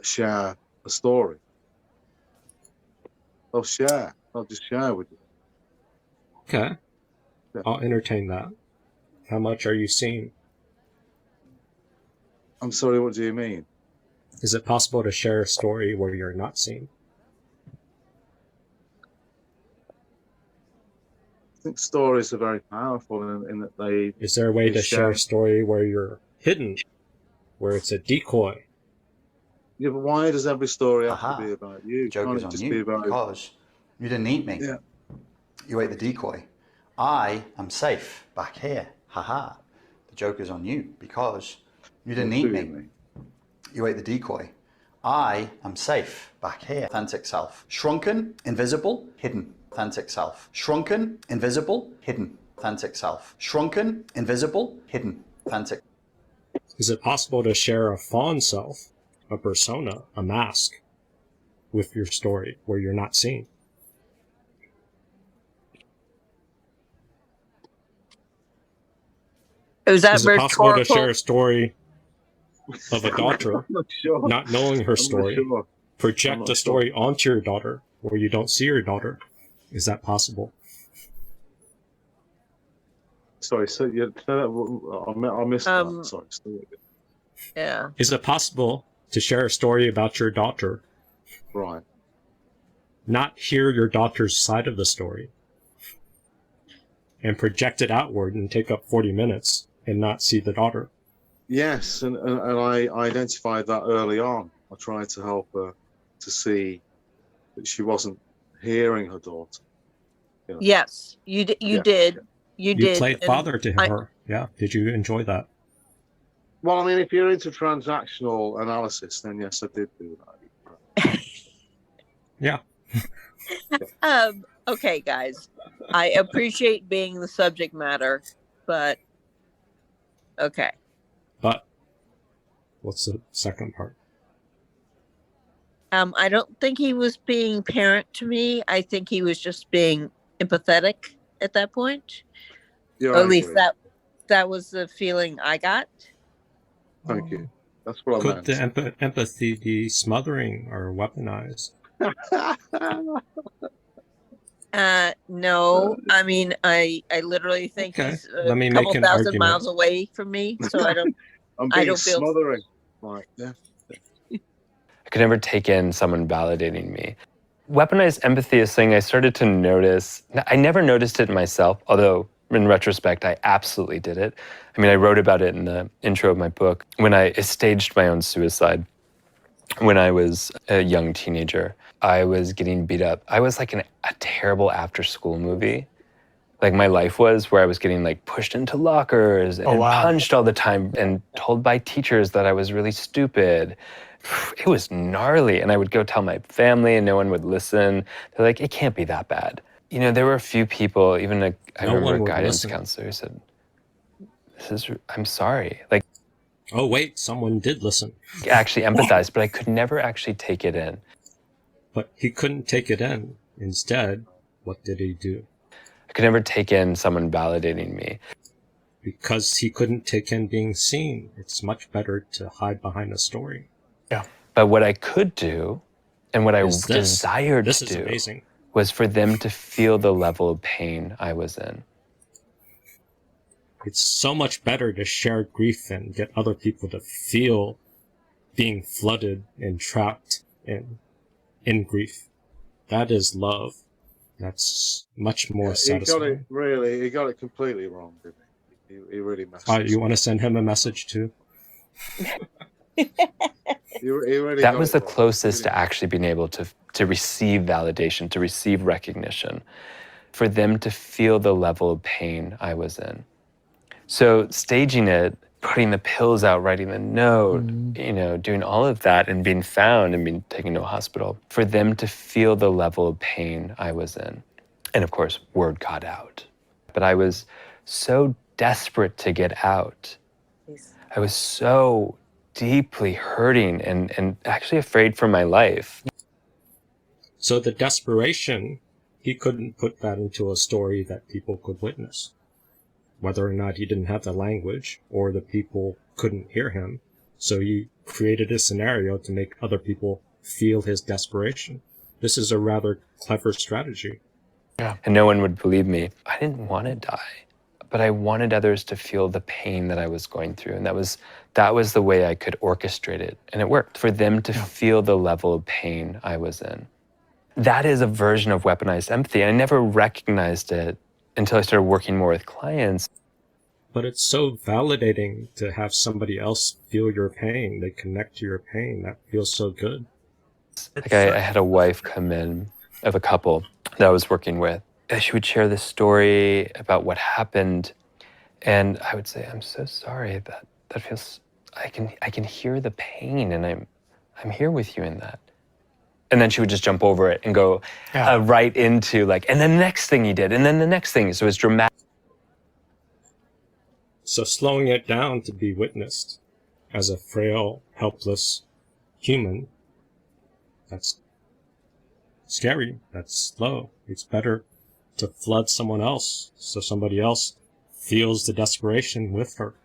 share a story. They'll share. They'll just share with you. Okay. Yeah. I'll entertain that. How much are you seeing? I'm sorry, what do you mean? Is it possible to share a story where you're not seen? I think stories are very powerful in that they... Is there a way to share a story where you're hidden, where it's a decoy? Yeah, but why does every story have to be about you? The joke is on you because you didn't eat me. Yeah. You ate the decoy. I am safe back here. Haha. The joke is on you because you didn't eat me. You ate the decoy. I am safe back here. Authentic self. Shrunken, invisible, hidden. Authentic self. Shrunken, invisible, hidden. Authentic self. Shrunken, invisible, hidden. Authentic. Is it possible to share a fawn self, a persona, a mask, with your story where you're not seen? Is that Is it possible to share rhetorical? a story of a daughter, not knowing her story, project a story onto your daughter where you don't see your daughter? Is that possible? Sorry, so I missed that. Sorry. Yeah. Is it possible to share a story about your daughter? Right. Not hear your daughter's side of the story and project it outward and take up 40 minutes and not see the daughter? Yes, and I identified that early on. I tried to help her to see that she wasn't hearing her daughter. You know? Yes, you did. You did. You did. Played father to her. Yeah. Did you enjoy that? Well, I mean, if you're into transactional analysis, then yes, I did do that. Yeah. Okay, guys. I appreciate being the subject matter, but okay. But what's the second part? I don't think he was being parent to me. I think he was just being empathetic at that point. Yeah, or at least that was the feeling I got. Thank you. That's what I Could meant. the empathy be smothering or weaponized? No. I mean, I literally think Okay. he's Let me a couple make an thousand argument. miles away from me, so I don't. I'm I being don't feel. smothering. Right. Yeah. I could never take in someone validating me. Weaponized empathy is something I started to notice. I never noticed it in myself, although in retrospect, I absolutely did it. I mean, I wrote about it in the intro of my book when I staged my own suicide. When I was a young teenager, I was getting beat up. I was like in a terrible after-school movie. Like my life was, where I was getting like pushed into lockers and punched all the time and told by teachers that I was really stupid. It was gnarly, and I would go tell my family and no one would listen. They're like, it can't be that bad. You know, there were a few people, even I remember a guidance counselor who said, I'm sorry. Like, oh wait, someone did listen. Actually empathize, but I could never actually take it in. But he couldn't take it in. Instead, what did he do? I could never take in someone validating me. Because he couldn't take in being seen. It's much better to hide behind a story. Yeah. But what I could do, and what I desired to do, was for them to feel the level of pain I was in. It's so much better to share grief and get other people to feel being flooded and trapped in grief. That is love. That's much more satisfying. He got it completely wrong, didn't he? He really messed up. You want to send him a message too? That was the closest to actually being able to receive validation, to receive recognition, for them to feel the level of pain I was in. So staging it, putting the pills out, writing the note, doing all of that and being found and being taken to a hospital, for them to feel the level of pain I was in. And of course, word got out. But I was so desperate to get out. I was so deeply hurting and actually afraid for my life. So the desperation, he couldn't put that into a story that people could witness. Whether or not he didn't have the language or the people couldn't hear him. So he created a scenario to make other people feel his desperation. This is a rather clever strategy. Yeah. And no one would believe me. I didn't want to die, but I wanted others to feel the pain that I was going through. And that was the way I could orchestrate it. And it worked, for them to feel the level of pain I was in. That is a version of weaponized empathy. I never recognized it until I started working more with clients. But it's so validating to have somebody else feel your pain. They connect to your pain. That feels so good. Like I had a wife come in of a couple that I was working with. And she would share this story about what happened. And I would say, I'm so sorry. That feels, I can hear the pain, and I'm here with you in that. And then she would just jump over it and go right into and then the next thing he did, and then the next thing. So it was dramatic. So slowing it down to be witnessed as a frail, helpless human, that's scary. That's slow. It's better to flood someone else so somebody else feels the desperation with her.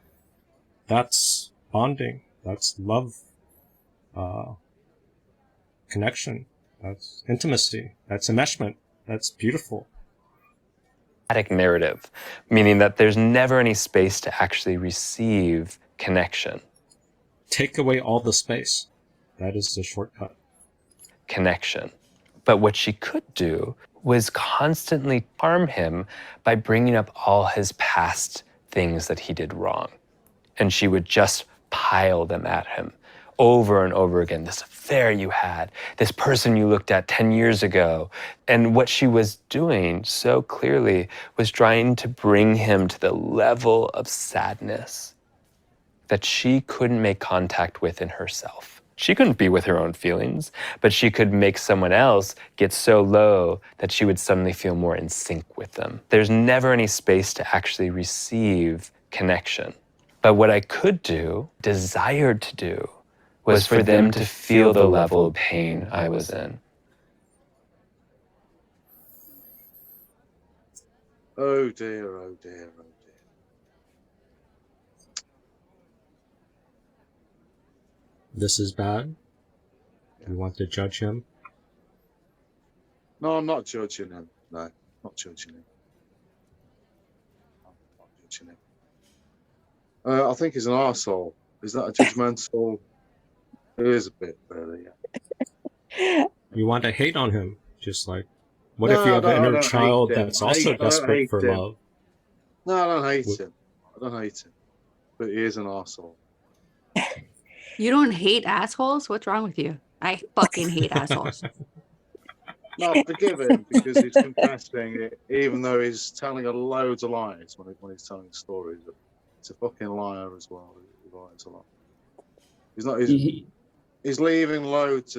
That's bonding. That's love. Connection. That's intimacy. That's enmeshment. That's beautiful. Narrative, meaning that there's never any space to actually receive connection. Take away all the space. That is the shortcut. Connection. But what she could do was constantly harm him by bringing up all his past things that he did wrong. And she would just pile them at him over and over again. This affair you had, this person you looked at 10 years ago. And what she was doing so clearly was trying to bring him to the level of sadness that she couldn't make contact with in herself. She couldn't be with her own feelings, but she could make someone else get so low that she would suddenly feel more in sync with them. There's never any space to actually receive connection. But what I could do, desired to do, was for them to feel the level of pain I was in. Oh dear, oh dear, oh dear. This is bad. You want to judge him? No, I'm not judging him. No, not judging him. I'm not judging him. I think he's an arsehole. Is that a judgmental? It is a bit, really, yeah. You want to hate on him, just like, what if you have an inner child that's also desperate for love? No, I don't hate him. I don't hate him. But he is an arsehole. You don't hate assholes? What's wrong with you? I fucking hate assholes. No, forgive him because he's confessing it, even though he's telling loads of lies when he's telling stories. He's a fucking liar as well. He lies a lot. He's not. He's leaving loads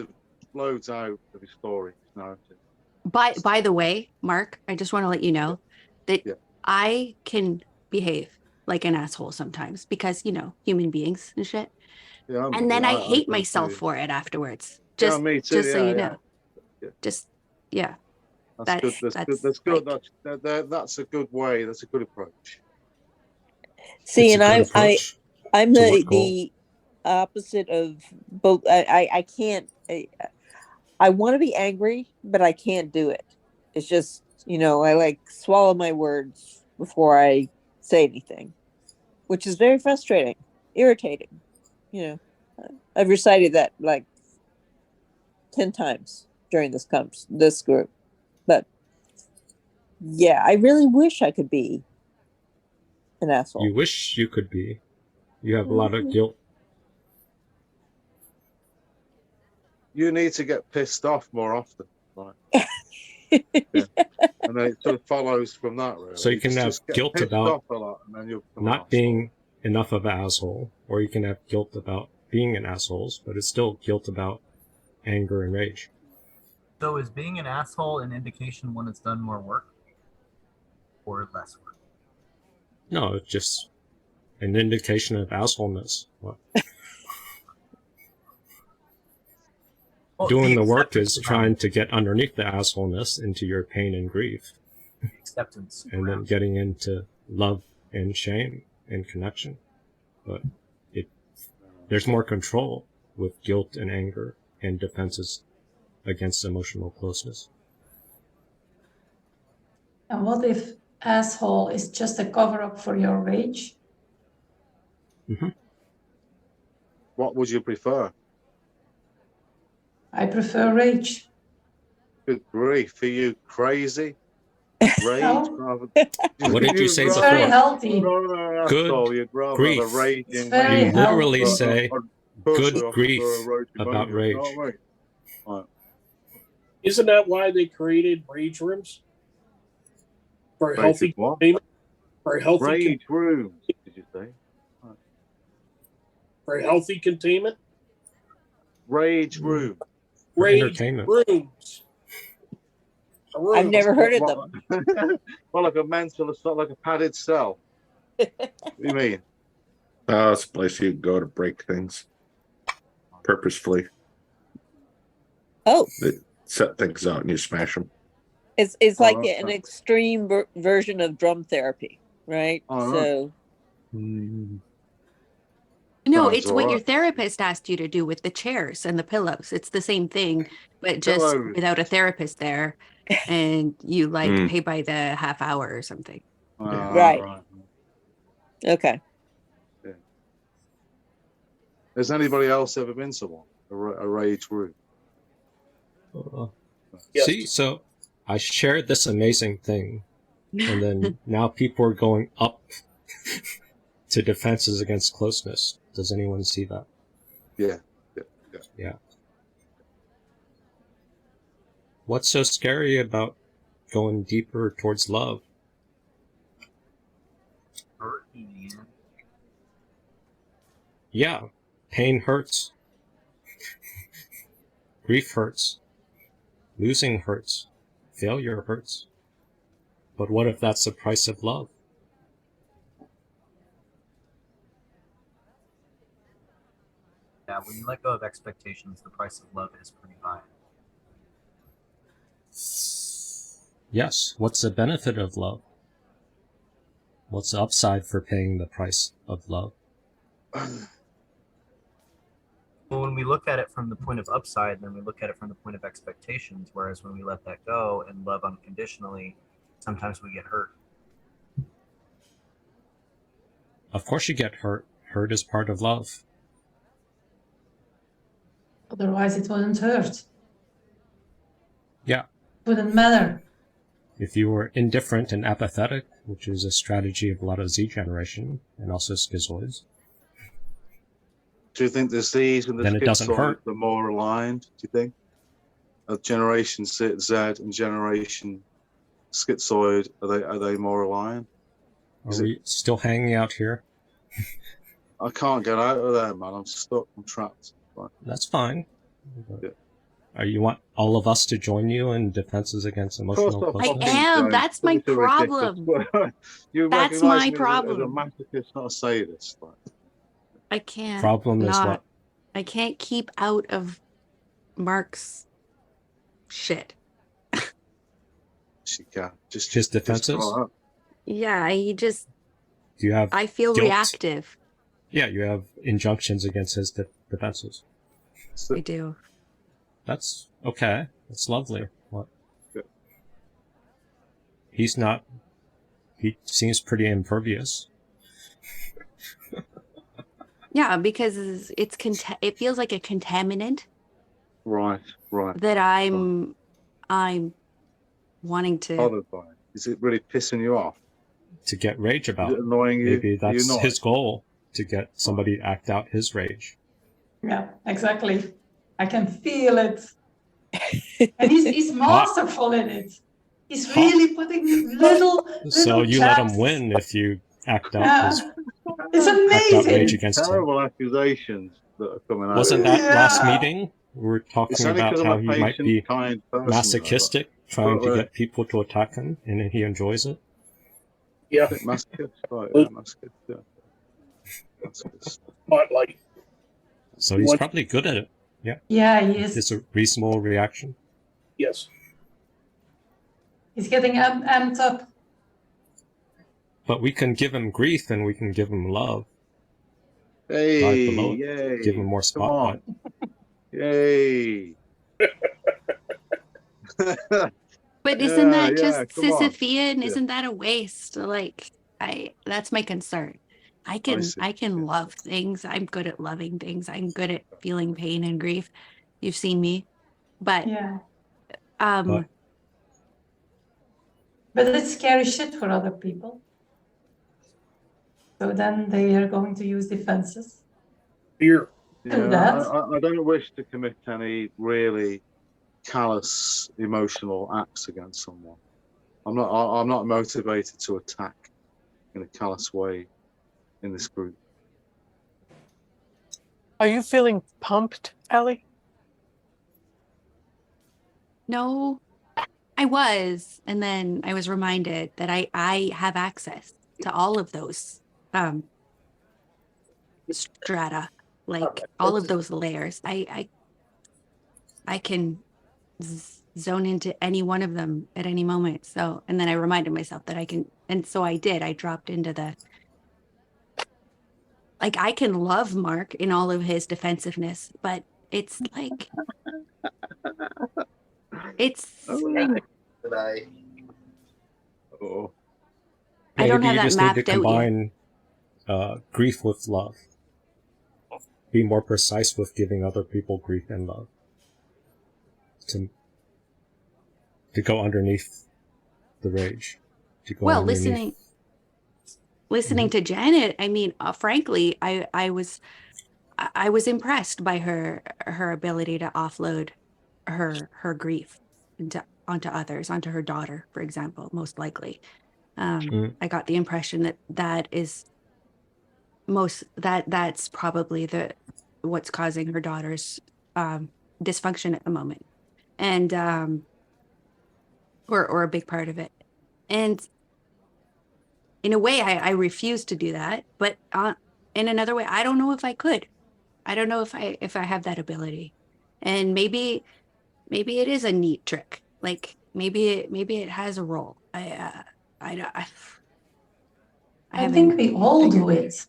out of his story. Narrative. By the way, Mark, I just want to let you know that I can behave like an asshole sometimes because, human beings and shit. Yeah, and then I hate myself for it afterwards. Just, me too. just so you know. Yeah. Just, yeah. That's good. That's good. That's a good way. That's a good approach. See, and I'm the opposite of both. I can't. I want to be angry, but I can't do it. It's just, I swallow my words before I say anything, which is very frustrating, irritating. I've recited that 10 times during this group, but yeah, I really wish I could be an asshole. You wish you could be. You have a lot of guilt. you need to get pissed off more often, right? Yeah. And then it sort of follows from that, really. So you can have just get guilt pissed about off a lot, and then you'll become an not being enough of an asshole, or you can have guilt about being an asshole, but it's still guilt about anger and rage. So is being an asshole an indication one has done more work or less work? No, it's just an indication of assholeness. What? Well, Doing the work acceptance is trying to get underneath the assholeness into your pain and grief. The acceptance. And then getting into love and shame and connection. But there's more control with guilt and anger and defenses against emotional closeness. And what if asshole is just a cover-up for your rage? Mm-hmm. What would you prefer? I prefer rage. Good grief, are you crazy? Rage? No. What did you say It's before? very healthy. Good Good grief. grief. It's very You literally healthy. say good grief about rage. Right. Isn't that why they created rage rooms? For healthy containment? For healthy rage rooms, did you say? Right. For healthy containment? Rage room. Rage entertainment. rooms. I've never heard of them. Well, like a mental assault, like a padded cell. What do you mean? It's a place you go to break things purposefully. Oh. They set things out and you smash them. It's like an extreme version of drum therapy, right? So. No, it's what your therapist asked you to do with the chairs and the pillows. It's the same thing, but just without a therapist there, and you pay by the half hour or something. Right. Okay. Yeah. Has anybody else ever been to one? A rage room? See, so I shared this amazing thing, and then now people are going up to defenses against closeness. Does anyone see that? Yeah. What's so scary about going deeper towards love? Yeah, pain hurts. Grief hurts. Losing hurts. Failure hurts. But what if that's the price of love? Yeah, when you let go of expectations, the price of love is pretty high. Yes, what's the benefit of love? What's the upside for paying the price of love? Well, when we look at it from the point of upside, then we look at it from the point of expectations, whereas when we let that go and love unconditionally, sometimes we get hurt. Of course you get hurt. Hurt is part of love. Otherwise, it wouldn't hurt. Yeah. Wouldn't matter. If you were indifferent and apathetic, which is a strategy of a lot of Z generation and also schizoids. Do you think the Zs and the Then it doesn't hurt. Schizoids are more aligned? Do you think? Generation Z and Generation Schizoid, are they more aligned? Are we still hanging out here? I can't get out of there, man. I'm stuck. I'm trapped. Right. That's fine. Yeah. You want all of us to join you in defenses against emotional closeness? I am. That's my problem. That's my problem. As a masochist, not a sadist. Right? I can't. Problem is what? I can't keep out of Mark's shit. She can. Just his defenses? Yeah, he just. Do you have I feel guilt? reactive. Yeah, you have injunctions against his defenses. I do. That's okay. That's lovely. What? He's not. He seems pretty impervious. Yeah, because it feels like a contaminant. Right. That I'm wanting to. Bothered by. Is it really pissing you off? To get rage about. Is it annoying you? Maybe that's his goal, to get somebody to act out his rage. Yeah, exactly. I can feel it. And he's masterful in it. He's really putting little So you let him gems. win if you act out his It's act out rage amazing. against him. Terrible accusations that are coming out. Wasn't that last meeting? We were It's talking only about because I'm how a he might patient, be kind person. masochistic, trying to But, get people to attack him, and he enjoys it. Yeah. Masochist, right? Yeah, masochist. Yeah. Masochist. Spotlight. So he's probably good at it. Yeah. Yeah, he is. It's a reasonable reaction. Yes. He's getting amped up. But we can give him grief and we can give him love. Hey, Dive below it. yay. Give him more Come on. spotlight. Yay. But isn't that yeah, just come on. Sisyphean? Yeah. Isn't that a waste? Like, that's my concern. I see. can love things. I'm good at loving things. I'm good at feeling pain and grief. You've seen me. But Yeah. but it's scary shit for other people. So then they are going to use defenses. Fear. Yeah, I don't wish to commit any really callous emotional acts against someone. I'm not motivated to attack in a callous way in this group. Are you feeling pumped, Ellie? no, I was. And then I was reminded that I have access to all of those strata, like all of those layers. I can zone into any one of them at any moment. So, and then I reminded myself that I can, and so I did. I dropped into the, like, I can love Mark in all of his defensiveness, but it's like, it's, Oh. I don't have Maybe you that just need to mapped out yet. combine grief with love. Be more precise with giving other people grief and love. To go underneath the rage. To go Well, underneath. listening to Janet, I mean, frankly, I was impressed by her ability to offload her grief onto others, onto her daughter, for example, most likely. I got the impression that's probably what's causing her daughter's dysfunction at the moment, and or a big part of it. And in a way, I refuse to do that, but in another way, I don't know if I could. I don't know if I have that ability, and maybe it is a neat trick. Like maybe it has a role. I think we all do it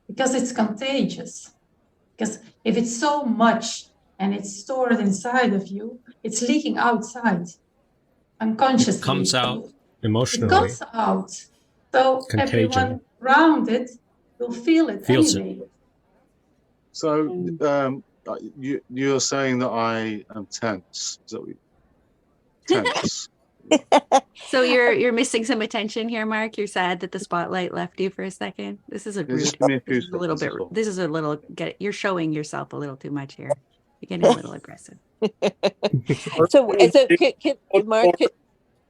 because it's contagious. Because if it's so much and it's stored inside of you, it's leaking outside unconsciously. It comes out emotionally. It comes out. So Contagion. everyone around it will feel it anyway. So you're saying that I am tense. Is that what you... Tense. So you're missing some attention here, Mark. You're sad that the spotlight left you for a second. This is a little you're showing yourself a little too much here. You're getting a little aggressive. So Mark,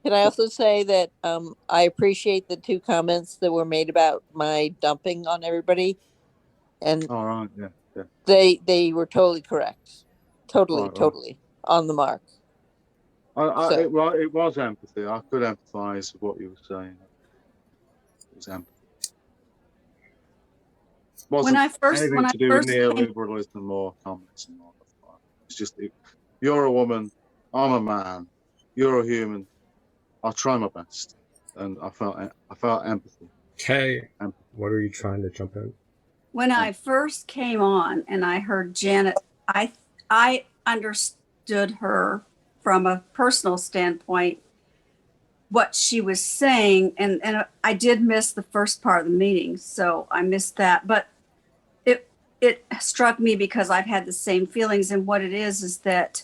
can I also say that I appreciate the 2 comments that were made about my dumping on everybody, and all right, yeah. They were totally correct, totally on the mark. It was empathy. I could empathise with what you were saying. It was empathy. Wasn't anything to do with neoliberalism or communism. It's just you're a woman, I'm a man, you're a human. I'll try my best, and I felt empathy. Okay, what are you trying to jump in? When I first came on and I heard Janet, I understood her from a personal standpoint, what she was saying, and I did miss the first part of the meeting, so I missed that. But it struck me because I've had the same feelings, and what it is that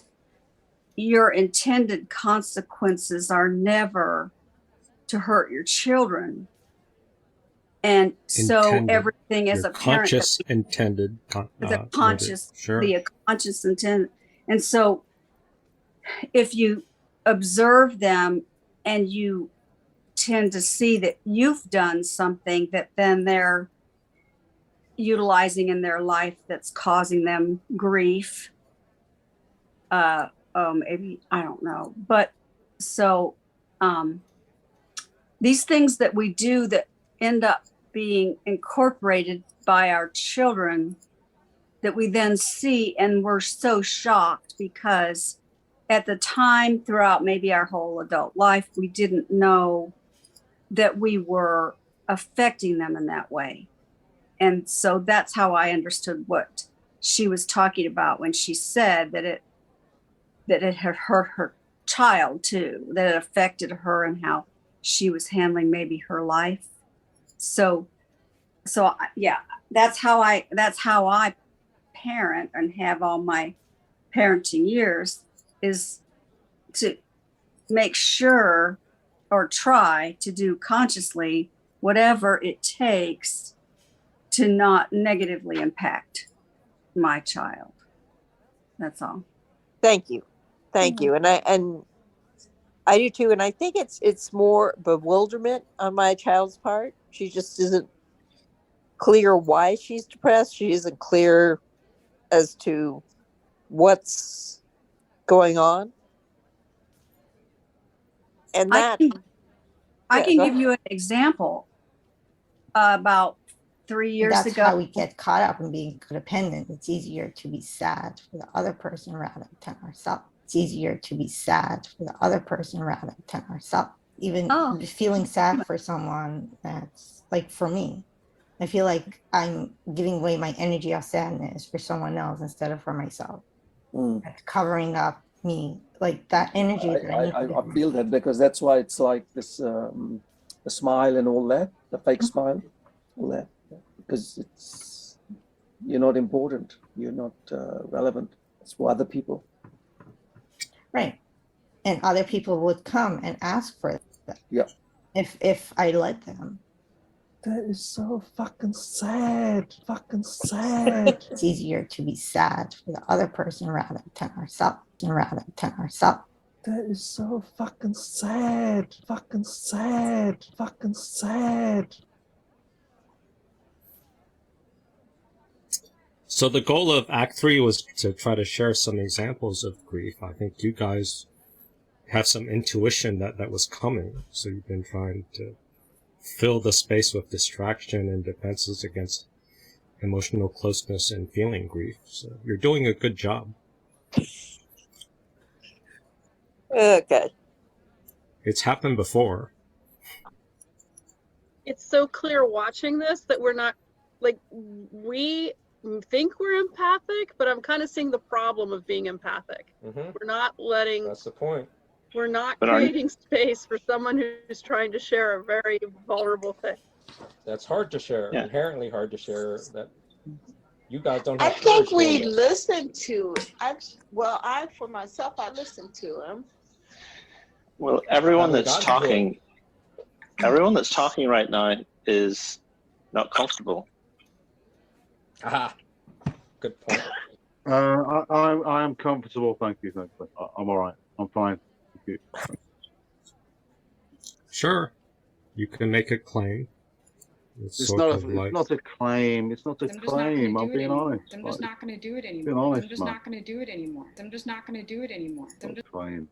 your intended consequences are to hurt your children. And so everything as a parent, conscious intended, the conscious, sure. be a conscious intent. And so if you observe them and you tend to see that you've done something that then they're utilizing in their life that's causing them grief, maybe, I don't know. But so these things that we do that end up being incorporated by our children that we then see, and we're so shocked because at the time throughout maybe our whole adult life, we didn't know that we were affecting them in that way. And so that's how I understood what she was talking about when she said that it had hurt her child too, that it affected her and how she was handling maybe her life. So yeah, that's how I parent and have all my parenting years, is to make sure or try to do consciously whatever it takes to not negatively impact my child. That's all. Thank you. Thank you. And I do too. And I think it's more bewilderment on my child's part. She just isn't clear why she's depressed. She isn't clear as to what's going on. And that I can give you an example. About 3 years ago. That's how we get caught up in being codependent. It's easier to be sad for the other person rather than ourselves. It's easier to be sad for the other person rather than ourselves. Even feeling sad for someone, that's like, for me, I feel like I'm giving away my energy of sadness for someone else instead of for myself. That's covering up me, like that energy. I feel that, because that's why it's like this the smile and all that, the fake smile, all that, because it's, you're not important, you're not relevant. It's for other people. Right. And other people would come and ask for that. Yeah. If I let them. That is so fucking sad. Fucking sad. It's easier to be sad for the other person rather than ourselves. That is so fucking sad. Fucking sad. Fucking sad. So the goal of Act 3 was to try to share some examples of grief. I think you guys have some intuition that was coming. So you've been trying to fill the space with distraction and defenses against emotional closeness and feeling grief. So you're doing a good job. Okay. It's happened before. It's so clear watching this that we're not, like, we think we're empathic, but I'm kind of seeing the problem of being empathic. We're not letting... That's the point. We're not creating space for someone who's trying to share a very vulnerable thing. That's hard to share, inherently hard to share. That you guys don't have. I think we listened to it. I for myself, I listened to him. Well, everyone that's talking right now is not comfortable. Aha, good point. I am comfortable, thank you. I'm all right. I'm fine. Thank you. Sure, you can make a claim. It's not a claim. It's not a claim. I'm being honest. I'm just not going to do it anymore. Being honest, I'm just not going to do it anymore. I'm just not going to do it anymore. Claim.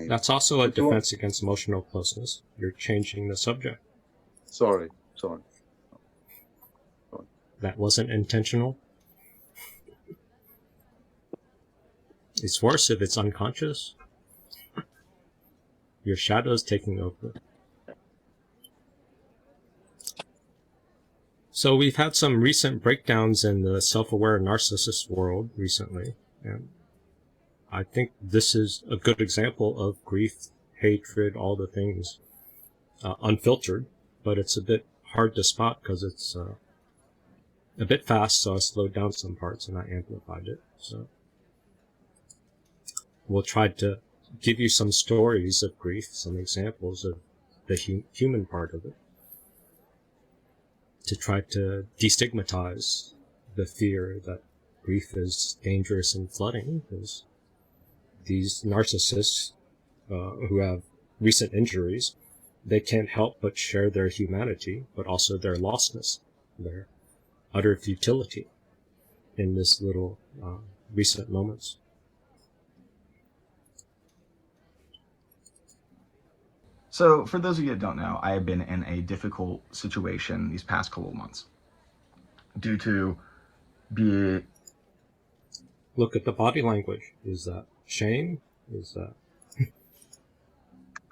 That's also a defense against emotional closeness. You're changing the subject. Sorry. That wasn't intentional. It's worse if it's unconscious. Your shadow's taking over. So we've had some recent breakdowns in the self-aware narcissist world recently, and I think this is a good example of grief, hatred, all the things, unfiltered, but it's a bit hard to spot because it's a bit fast, so I slowed down some parts and I amplified it. So we'll try to give you some stories of grief, some examples of the human part of it, to try to destigmatize the fear that grief is dangerous and flooding, because these narcissists who have recent injuries, they can't help but share their humanity, but also their lostness, their utter futility in this little recent moments. So, for those of you that don't know, I have been in a difficult situation these past couple of months due to Look at the body language. Is that shame? Is that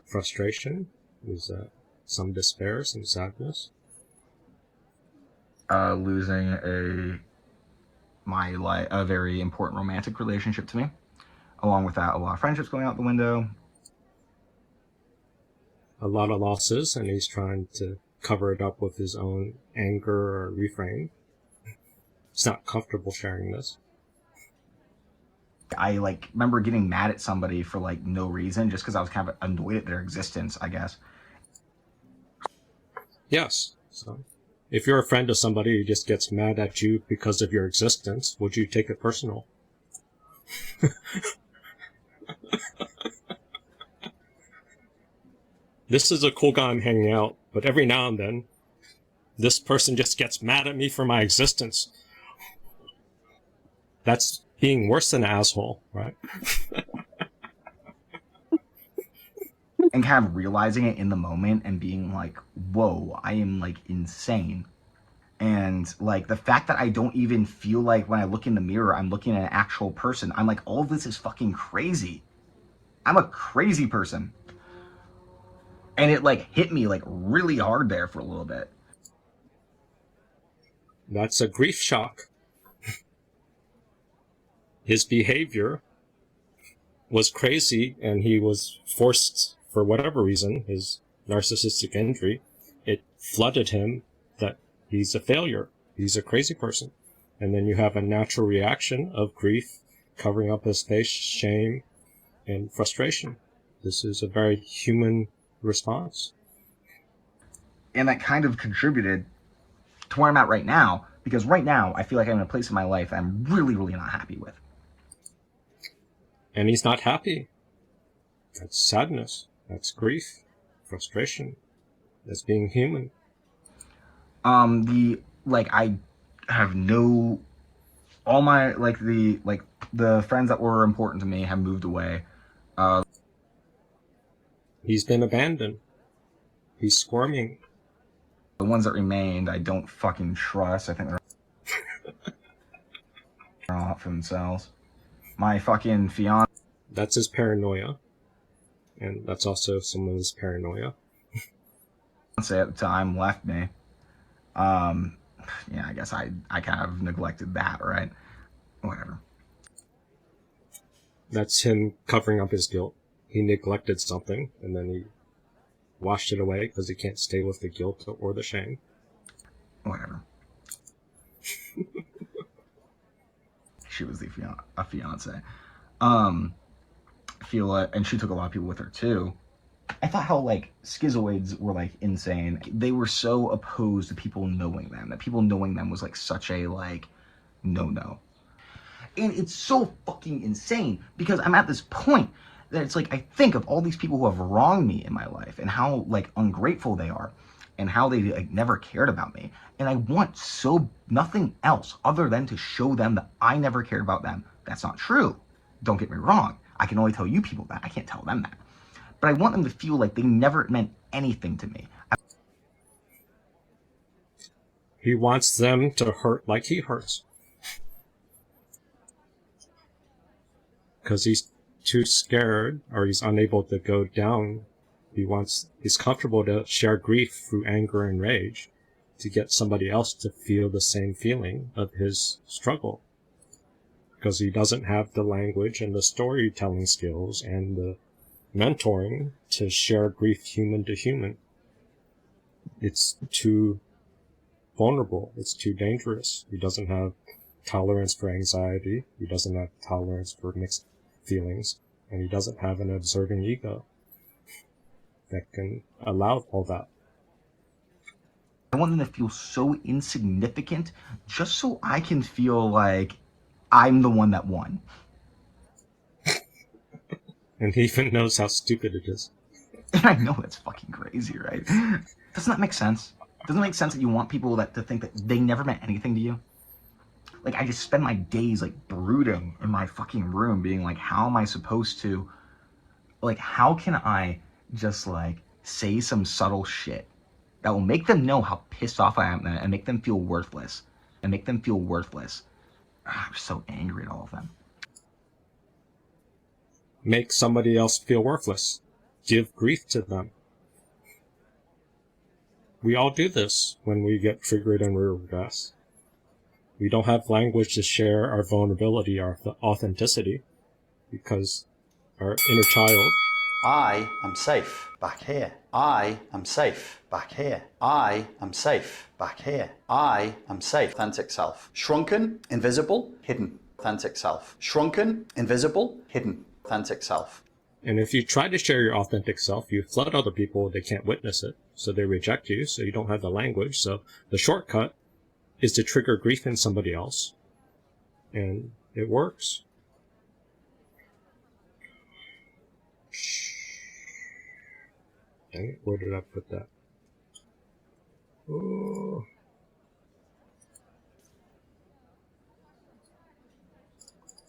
frustration? Is that some despair, some sadness? Losing a very important romantic relationship to me. Along with that, a lot of friendships going out the window. A lot of losses, and he's trying to cover it up with his own anger or refrain. He's not comfortable sharing this. I remember getting mad at somebody for no reason, just because I was kind of annoyed at their existence, I guess. Yes. So if you're a friend of somebody who just gets mad at you because of your existence, would you take it personal? This is a cool guy I'm hanging out, but every now and then, this person just gets mad at me for my existence. That's being worse than an asshole, right? And kind of realizing it in the moment and being like, whoa, I am insane. And the fact that I don't even feel like when I look in the mirror, I'm looking at an actual person. I'm like, all of this is fucking crazy. I'm a crazy person. And it hit me really hard there for a little bit. That's a grief shock. His behavior was crazy, and he was forced, for whatever reason, his narcissistic injury, it flooded him that he's a failure. He's a crazy person. And then you have a natural reaction of grief covering up his face, shame, and frustration. This is a very human response. And that kind of contributed to where I'm at right now, because right now I feel like I'm in a place in my life that I'm really, really not happy with. And he's not happy. That's sadness. That's grief. Frustration. That's being human. I have no, all my, the friends that were important to me have moved away. He's been abandoned. He's squirming. The ones that remained, I don't fucking trust. I think they're all out for themselves. My fucking fiance. That's his paranoia. And that's also someone's paranoia. At the time left me. Yeah, I guess I kind of neglected that, right? Whatever. That's him covering up his guilt. He neglected something, and then he washed it away because he can't stay with the guilt or the shame. Whatever. She was a fiance. And she took a lot of people with her too. I thought how schizoids were insane. They were so opposed to people knowing them, that people knowing them was such a no. And it's so fucking insane because I'm at this point that it's I think of all these people who have wronged me in my life and how ungrateful they are and how they never cared about me. And I want nothing else other than to show them that I never cared about them. That's not true. Don't get me wrong. I can only tell you people that. I can't tell them that. But I want them to feel like they never meant anything to me. He wants them to hurt like he hurts. Because he's too scared, or he's unable to go down. He's comfortable to share grief through anger and rage to get somebody else to feel the same feeling of his struggle. Because he doesn't have the language and the storytelling skills and the mentoring to share grief human to human. It's too vulnerable. It's too dangerous. He doesn't have tolerance for anxiety. He doesn't have tolerance for mixed feelings. And he doesn't have an observing ego that can allow all that. I want them to feel so insignificant just so I can feel like I'm the one that won. And he even knows how stupid it is. I know that's fucking crazy, right? Doesn't that make sense? Doesn't it make sense that you want people to think that they never meant anything to you? Like, I just spend my days, like, brooding in my fucking room, being like, how am I supposed to, like, how can I just, like, say some subtle shit that will make them know how pissed off I am and make them feel worthless. I'm so angry at all of them. Make somebody else feel worthless. Give grief to them. We all do this when we get triggered and we regress. We don't have language to share our vulnerability, our authenticity, because our inner child... I am safe back here. I am safe back here. I am safe back here. I am safe. Authentic self. Shrunken, invisible, hidden. Authentic self. Shrunken, invisible, hidden. Authentic self. And if you try to share your authentic self, you flood other people, they can't witness it, so they reject you, so you don't have the language. So the shortcut is to trigger grief in somebody else. And it works. Dang it, where did I put that? Oh.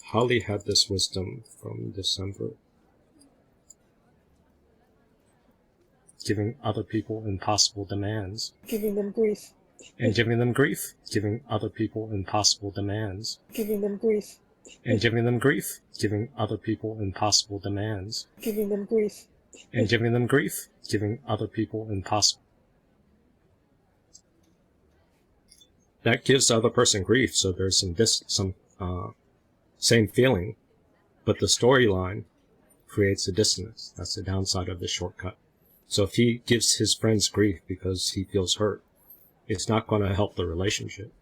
Holly had this wisdom from December. Giving other people impossible demands. Giving them grief. And giving them grief. Giving other people impossible demands. Giving them grief. And giving them grief. Giving other people impossible demands. Giving them grief. And giving them grief. Giving other people impossible. That gives the other person grief, so there's some same feeling, but the storyline creates a dissonance. That's the downside of the shortcut. So if he gives his friends grief because he feels hurt, it's not going to help the relationship.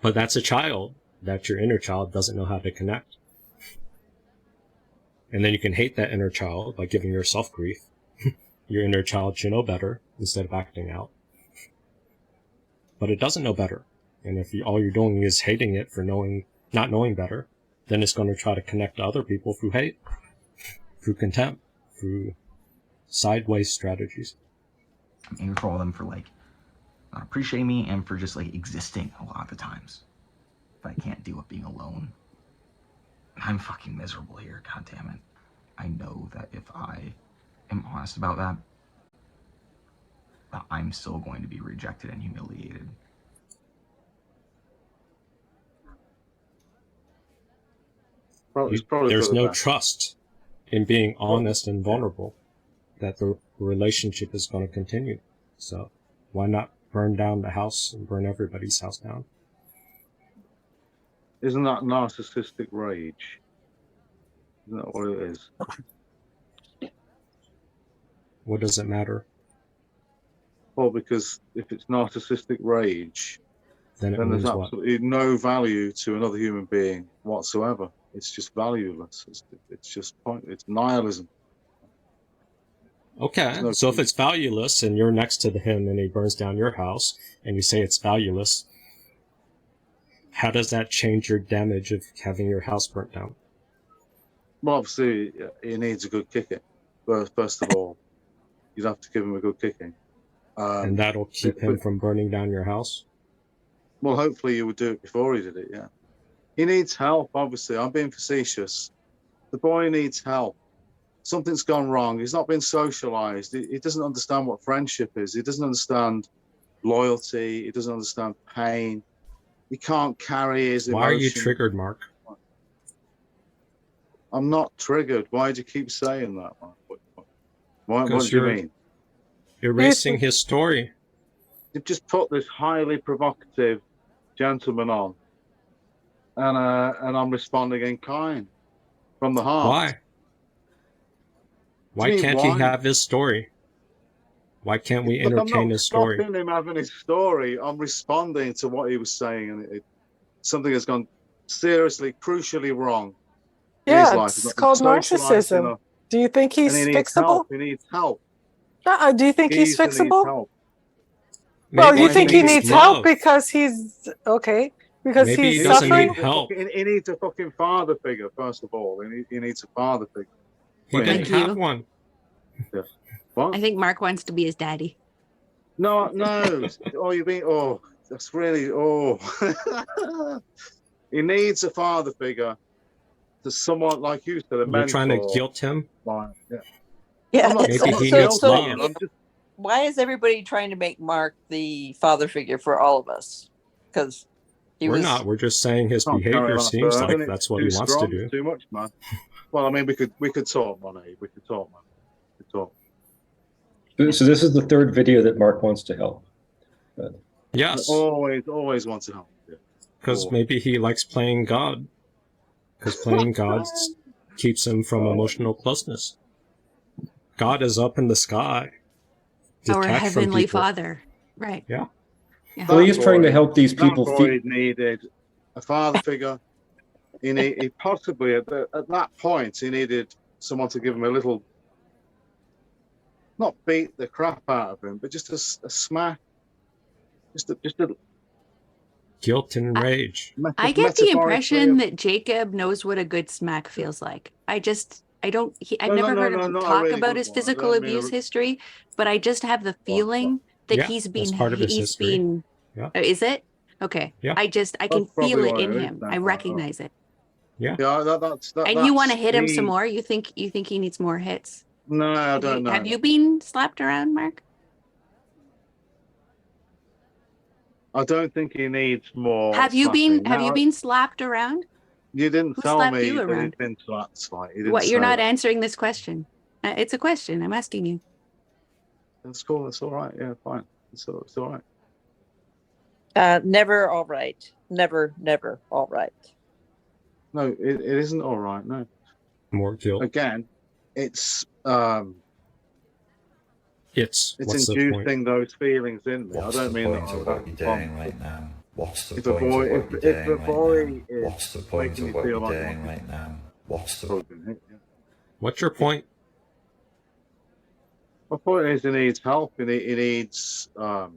But that's a child that your inner child doesn't know how to connect. And then you can hate that inner child by giving yourself grief. Your inner child should know better instead of acting out. But it doesn't know better. And if all you're doing is hating it for not knowing better, then it's going to try to connect to other people through hate, through contempt, through sideways strategies. I'm angry for all of them for, like, not appreciating me and for just, like, existing a lot of the times. If I can't deal with being alone, I'm fucking miserable here, god damn it. I know that if I am honest about that, I'm still going to be rejected and humiliated. There's no trust in being honest and vulnerable that the relationship is going to continue. So why not burn down the house and burn everybody's house down? Isn't that narcissistic rage? Isn't that what it is? What does it matter? Well, because if it's narcissistic rage, then there's absolutely no value to another human being whatsoever. It's just valueless. It's just pointless. It's nihilism. Okay, so if it's valueless and you're next to him and he burns down your house and you say it's valueless, how does that change your damage of having your house burnt down? Well, obviously, he needs a good kicking. First of all, you'd have to give him a good kicking. And that'll keep him from burning down your house? Well, hopefully you would do it before he did it, yeah. He needs help, obviously. I'm being facetious. The boy needs help. Something's gone wrong. He's not been socialized. He doesn't understand what friendship is. He doesn't understand loyalty. He doesn't understand pain. He can't carry his emotion. Why are you triggered, Mark? I'm not triggered. Why do you keep saying that, Mark? What do you mean? Erasing his story. You've just put this highly provocative gentleman on, and I'm responding in kind, from the heart. Why? Why can't he have his story? Why can't we entertain his story? I'm not stopping him having his story. I'm responding to what he was saying, and something has gone seriously, crucially wrong. Yeah, it's called narcissism. Do you think he's fixable? He needs help. Do you think he's fixable? Well, you Maybe think he needs needs help love. because he's okay? Because Maybe he's he doesn't suffering? need help. He needs a fucking father figure, first of all. He needs a father figure. He Well, didn't Like have you. one. Yeah. What? I think Mark wants to be his daddy. No, no. Oh, you mean? Oh, that's really. Oh, he needs a father figure to someone like you said, a You're trying to mentor. guilt him? Like, yeah. Yeah. I'm not, Maybe I'm not he So, needs so guilting love. him. I'm just. why is everybody trying to make Mark the father figure for all of us? Because he We're was. not. We're just saying his Can't carry behavior on seems like further. that's It's what too he wants to strong. do. It's too much, man. Well, I mean, we could talk, Money. We could talk, man. We could talk. So this is the third video that Mark wants to help. Yes. Always want to help. Yeah. Because maybe he likes playing God. Because playing God keeps him from emotional closeness. God is up in the sky, Our detached from Heavenly people. Father. Right. Yeah. Yeah. Well, he's trying to help these people That boy needed a father figure. He possibly at that point he needed someone to give him a little, not beat the crap out of him, but just a smack, just a Guilt and rage. I get the metaphorically. impression that Jacob knows what a good smack feels like. I've never heard him not a talk really about good his one. I physical don't mean abuse history, but I just have the feeling that Yeah, that's part of his history. Yeah. Is it? Okay. Yeah. I That's can feel probably it what in it is him. then, I right, recognize it. Yeah. Yeah, And you want to hit him he- some more? You think he needs more hits? No, I don't know. Have you been slapped around, Mark? I don't think he needs more. Have you slapping. been slapped around? You didn't Who tell slapped me you that around? he'd been slapped. Like, you didn't What? You're say not that. answering this question. It's a question. I'm asking you. That's cool. That's all right. Yeah, fine. It's all right. Never all right. Never all right. No, it isn't all right. No. More guilt. Again, it's It's what's the inducing point? those feelings in me. What's I don't the mean point that of what you're doing right now? What's the if a point boy, of what you're if a doing right boy now? is What's the point making of me what feel you're like doing right now? What's the broken, yeah. What's your point? My point is, he needs help. He needs. I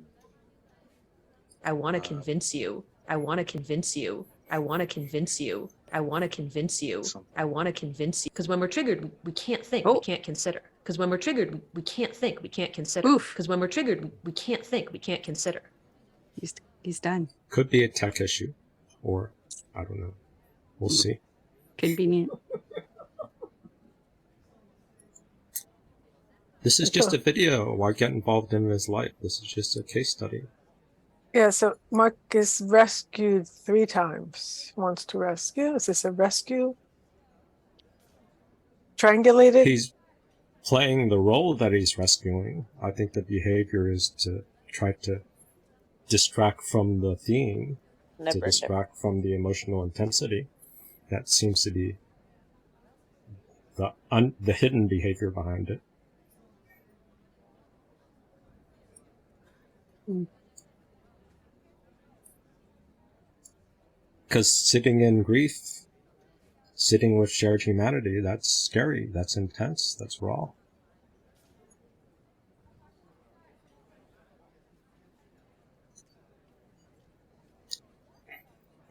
want to convince you. I want to convince you. I want to convince you. I want to convince you. I want to convince you. Because when we're triggered, we can't think, we can't consider. Because when we're triggered, we can't think, we can't consider. Because when we're triggered, we can't think, we can't consider. He's done. Could be a tech issue. Or, I don't know. We'll see. Convenient. This is just a video. Why get involved in his life? This is just a case study. Yeah, so Mark is rescued 3 times. Wants to rescue. Is this a rescue? Triangulated? He's playing the role that he's rescuing. I think the behavior is to try to distract from the theme, to distract from the emotional intensity. That seems to be the hidden behavior behind it. Because sitting in grief, sitting with shared humanity, that's scary, that's intense, that's raw.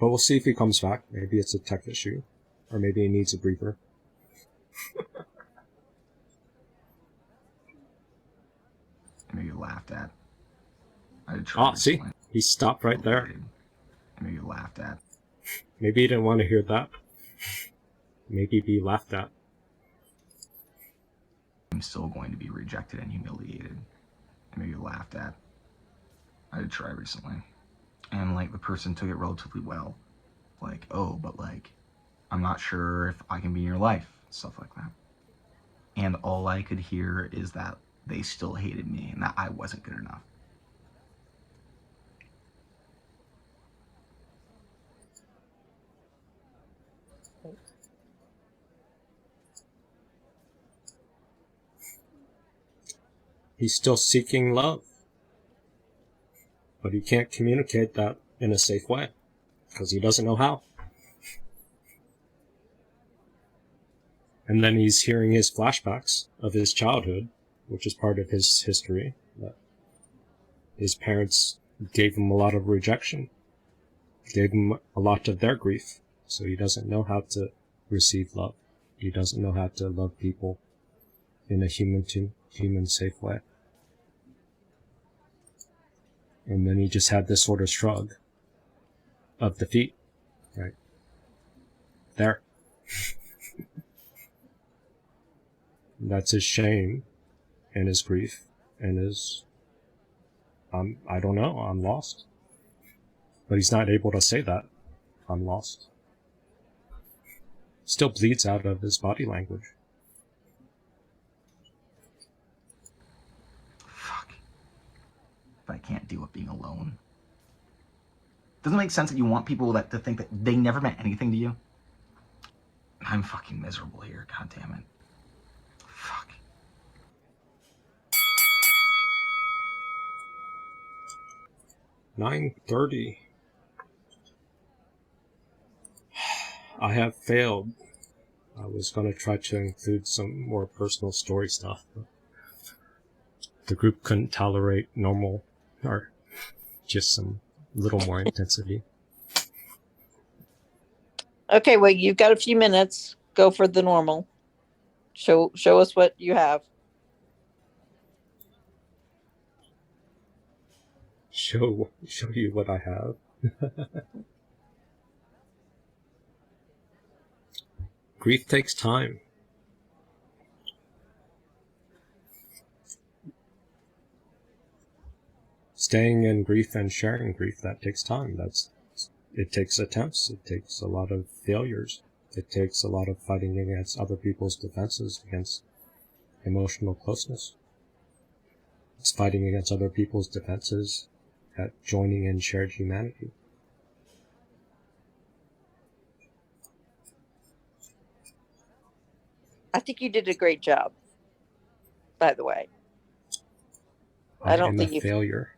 But we'll see if he comes back. Maybe it's a tech issue. Or maybe he needs a breather. Maybe you laughed at. See? He stopped right there. Maybe you laughed at. Maybe he didn't want to hear that. Maybe be laughed at. I'm still going to be rejected and humiliated. Maybe you laughed at. I did try recently. And like the person took it relatively well. Like, oh, but like, I'm not sure if I can be in your life. Stuff like that. And all I could hear is that they still hated me and that I wasn't good enough. He's still seeking love. But he can't communicate that in a safe way. Because he doesn't know how. And then he's hearing his flashbacks of his childhood, which is part of his history. But His parents gave him a lot of rejection, gave him a lot of their grief, so he doesn't know how to receive love. He doesn't know how to love people in a human safe way. And then he just had this sort of shrug of defeat, right? There. That's his shame and his grief and his, I don't know, I'm lost. But he's not able to say that, I'm lost. Still bleeds out of his body language. Fuck. But I can't deal with being alone. Doesn't it make sense that you want people to think that they never meant anything to you? I'm fucking miserable here, god damn it. Fuck. $9:30. I have failed. I was going to try to include some more personal story stuff, but the group couldn't tolerate normal, or just some little more intensity. Okay, well, you've got a few minutes. Go for the normal. Show us what you have. Show you what I have. Grief takes time. Staying in grief and sharing grief, that takes time. It takes attempts. It takes a lot of failures. It takes a lot of fighting against other people's defenses against emotional closeness. It's fighting against other people's defenses at joining in shared humanity. I think you did a great job, by the way. I don't think you failure.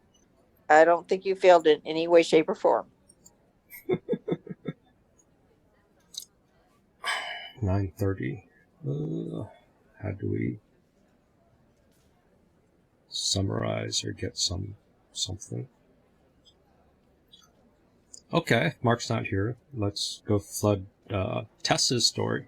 I don't think you failed in any way, shape, or form. 9:30. How do we summarize or get something? Okay, Mark's not here. Let's go flood Tessa's story.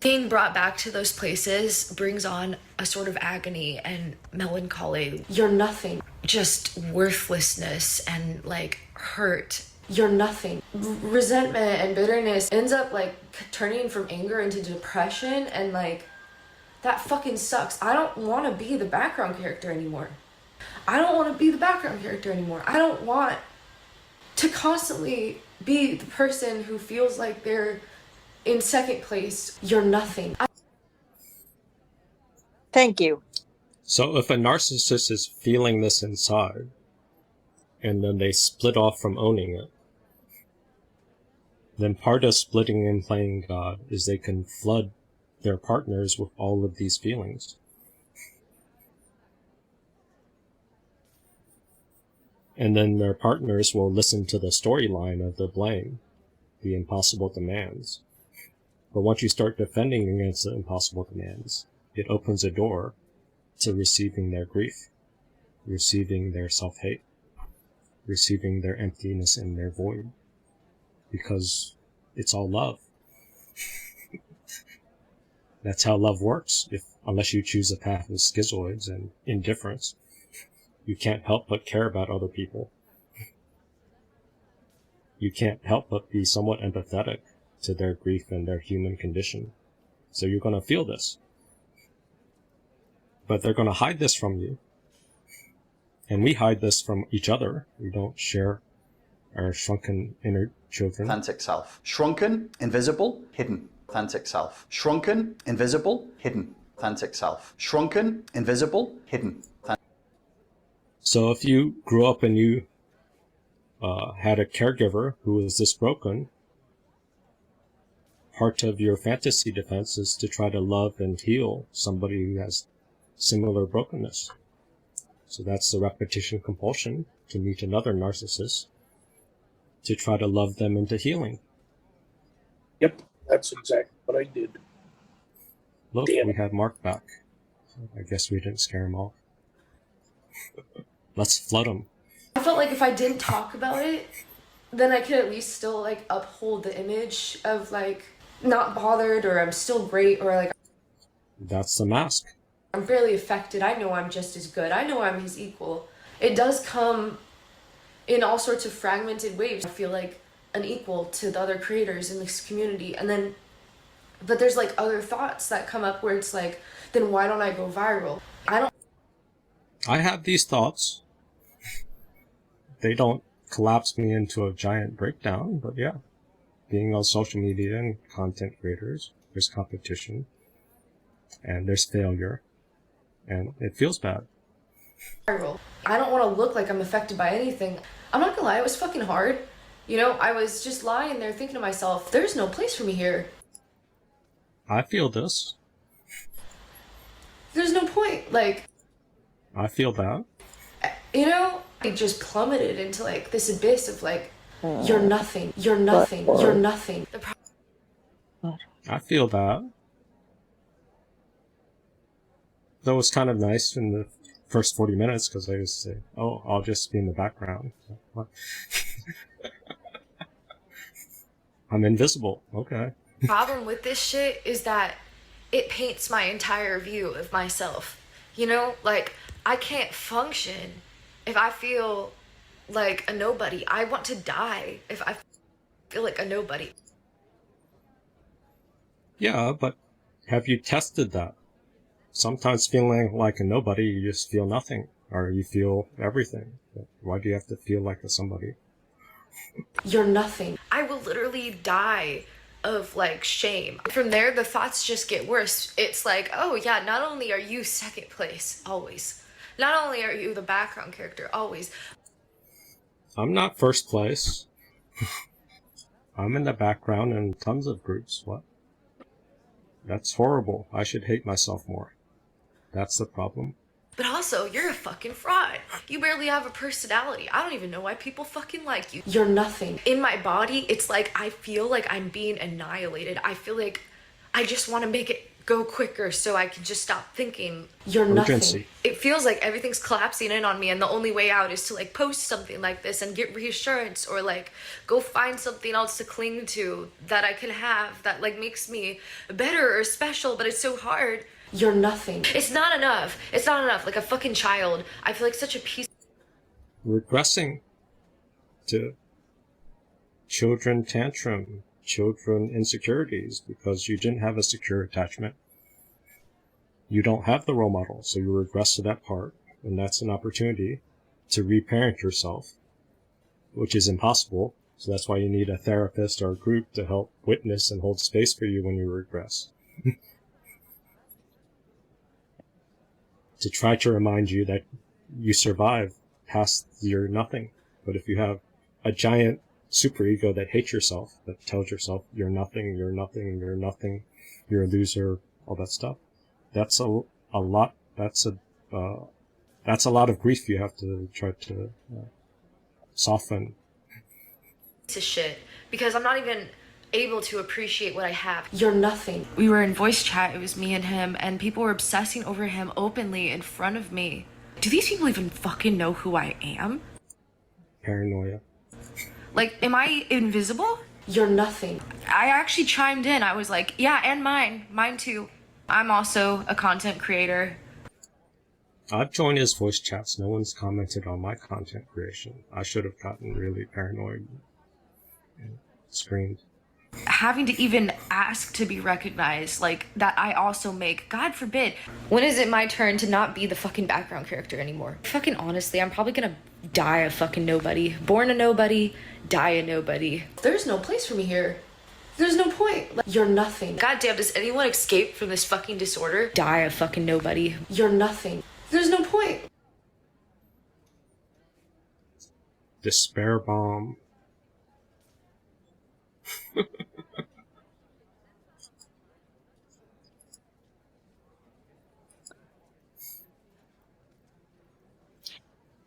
Being brought back to those places brings on a sort of agony and melancholy. You're nothing, just worthlessness and like hurt. You're nothing. Resentment and bitterness ends up like turning from anger into depression, and like that fucking sucks. I don't want to be the background character anymore. I don't want to constantly be the person who feels like they're in second place. You're nothing. Thank you. So if a narcissist is feeling this inside, and then they split off from owning it, then part of splitting and playing God is they can flood their partners with all of these feelings. And then their partners will listen to the storyline of the blame, the impossible demands. But once you start defending against the impossible demands, it opens a door to receiving their grief, receiving their self-hate, receiving their emptiness and their void. Because it's all love. That's how love works, unless you choose a path of schizoids and indifference. You can't help but care about other people. You can't help but be somewhat empathetic to their grief and their human condition. So you're going to feel this. But they're going to hide this from you. And we hide this from each other. We don't share our shrunken inner children. Authentic self. Shrunken, invisible, hidden. Authentic self. Shrunken, invisible, hidden. Authentic self. Shrunken, invisible, hidden. So if you grew up and you had a caregiver who was this broken, part of your fantasy defense is to try to love and heal somebody who has similar brokenness. So that's the repetition compulsion to meet another narcissist, to try to love them into healing. Yep, that's exactly what I did. Look, we have Mark back. I guess we didn't scare him off. Let's flood him. I felt like if I didn't talk about it, then I could at least still like uphold the image of like not bothered, or I'm still great, or like That's the mask. I'm barely affected. I know I'm just as good. I know I'm his equal. It does come in all sorts of fragmented waves. I feel like an equal to the other creators in this community. And then, but there's like other thoughts that come up where it's like, then why don't I go viral? I have these thoughts. They don't collapse me into a giant breakdown, but yeah. Being on social media and content creators, there's competition. And there's failure. And it feels bad. Viral. I don't want to look like I'm affected by anything. I'm not gonna lie, it was fucking hard. You know, I was just lying there thinking to myself, there's no place for me here. I feel this. There's no point. Like, I feel that. you know, I just plummeted into like this abyss of like, you're nothing, you're nothing, you're nothing. I feel that. That was kind of nice in the first 40 minutes because I used to say, oh, I'll just be in the background. I'm invisible. Okay. Problem with this shit is that it paints my entire view of myself. You know, like I can't function if I feel like a nobody. I want to die if I feel like a nobody. Yeah, but have you tested that? Sometimes feeling like a nobody, you just feel nothing, or you feel everything. Why do you have to feel like a somebody? You're nothing. I will literally die of like shame. From there, the thoughts just get worse. It's like, oh yeah, not only are you second place, always. Not only are you the background character, always. I'm not first place. I'm in the background in tons of groups. What? That's horrible. I should hate myself more. That's the problem. But also, you're a fucking fraud. You barely have a personality. I don't even know why people fucking like you. You're nothing. In my body, it's like I feel like I'm being annihilated. I feel like I just want to make it go quicker so I can just stop thinking. You're Urgency. nothing. It feels like everything's collapsing in on me, and the only way out is to like post something like this and get reassurance, or like go find something else to cling to that I can have that like makes me better or special, but it's so hard. You're nothing. It's not enough. It's not enough. Like a fucking child. I feel like such a piece. Regressing to children tantrum, children insecurities, because you didn't have a secure attachment. You don't have the role model, so you regress to that part, and that's an opportunity to reparent yourself, which is impossible. So that's why you need a therapist or a group to help witness and hold space for you when you regress. To try to remind you that you survive past your nothing. But if you have a giant superego that hates yourself, that tells yourself you're nothing, you're nothing, you're nothing, you're a loser, all that stuff, that's a lot. That's a lot of grief you have to try to soften. To shit, because I'm not even able to appreciate what I have. You're nothing. We were in voice chat, it was me and him, and people were obsessing over him openly in front of me. Do these people even fucking know who I am? Paranoia. Like, am I invisible? You're nothing. I actually chimed in. I was like, yeah, and mine too. I'm also a content creator. I've joined his voice chats. No one's commented on my content creation. I should have gotten really paranoid and screamed. Having to even ask to be recognized, like that I also make, God forbid. When is it my turn to not be the fucking background character anymore? Fucking honestly, I'm probably gonna die a fucking nobody. Born a nobody, die a nobody. There's no place for me here. There's no point. Like, you're nothing. Goddamn, does anyone escape from this fucking disorder? Die a fucking nobody. You're nothing. There's no point. Despair bomb.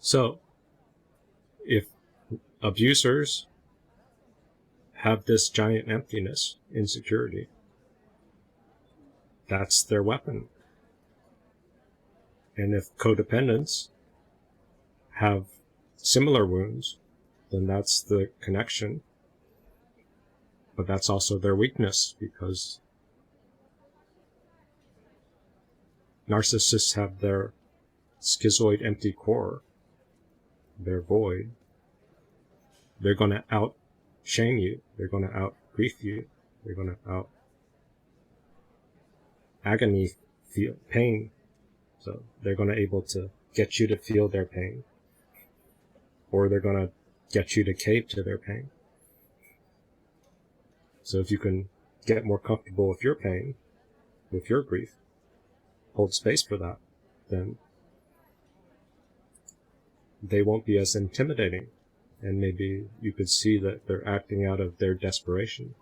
So, if abusers have this giant emptiness, insecurity, that's their weapon. And if codependents have similar wounds, then that's the connection. But that's also their weakness, because narcissists have their schizoid empty core, their void. They're going to out shame you. They're going to out grief you. They're going to out agony, feel pain. So they're going to able to get you to feel their pain, or they're going to get you to cave to their pain. So if you can get more comfortable with your pain, with your grief, hold space for that, then they won't be as intimidating. And maybe you could see that they're acting out of their desperation.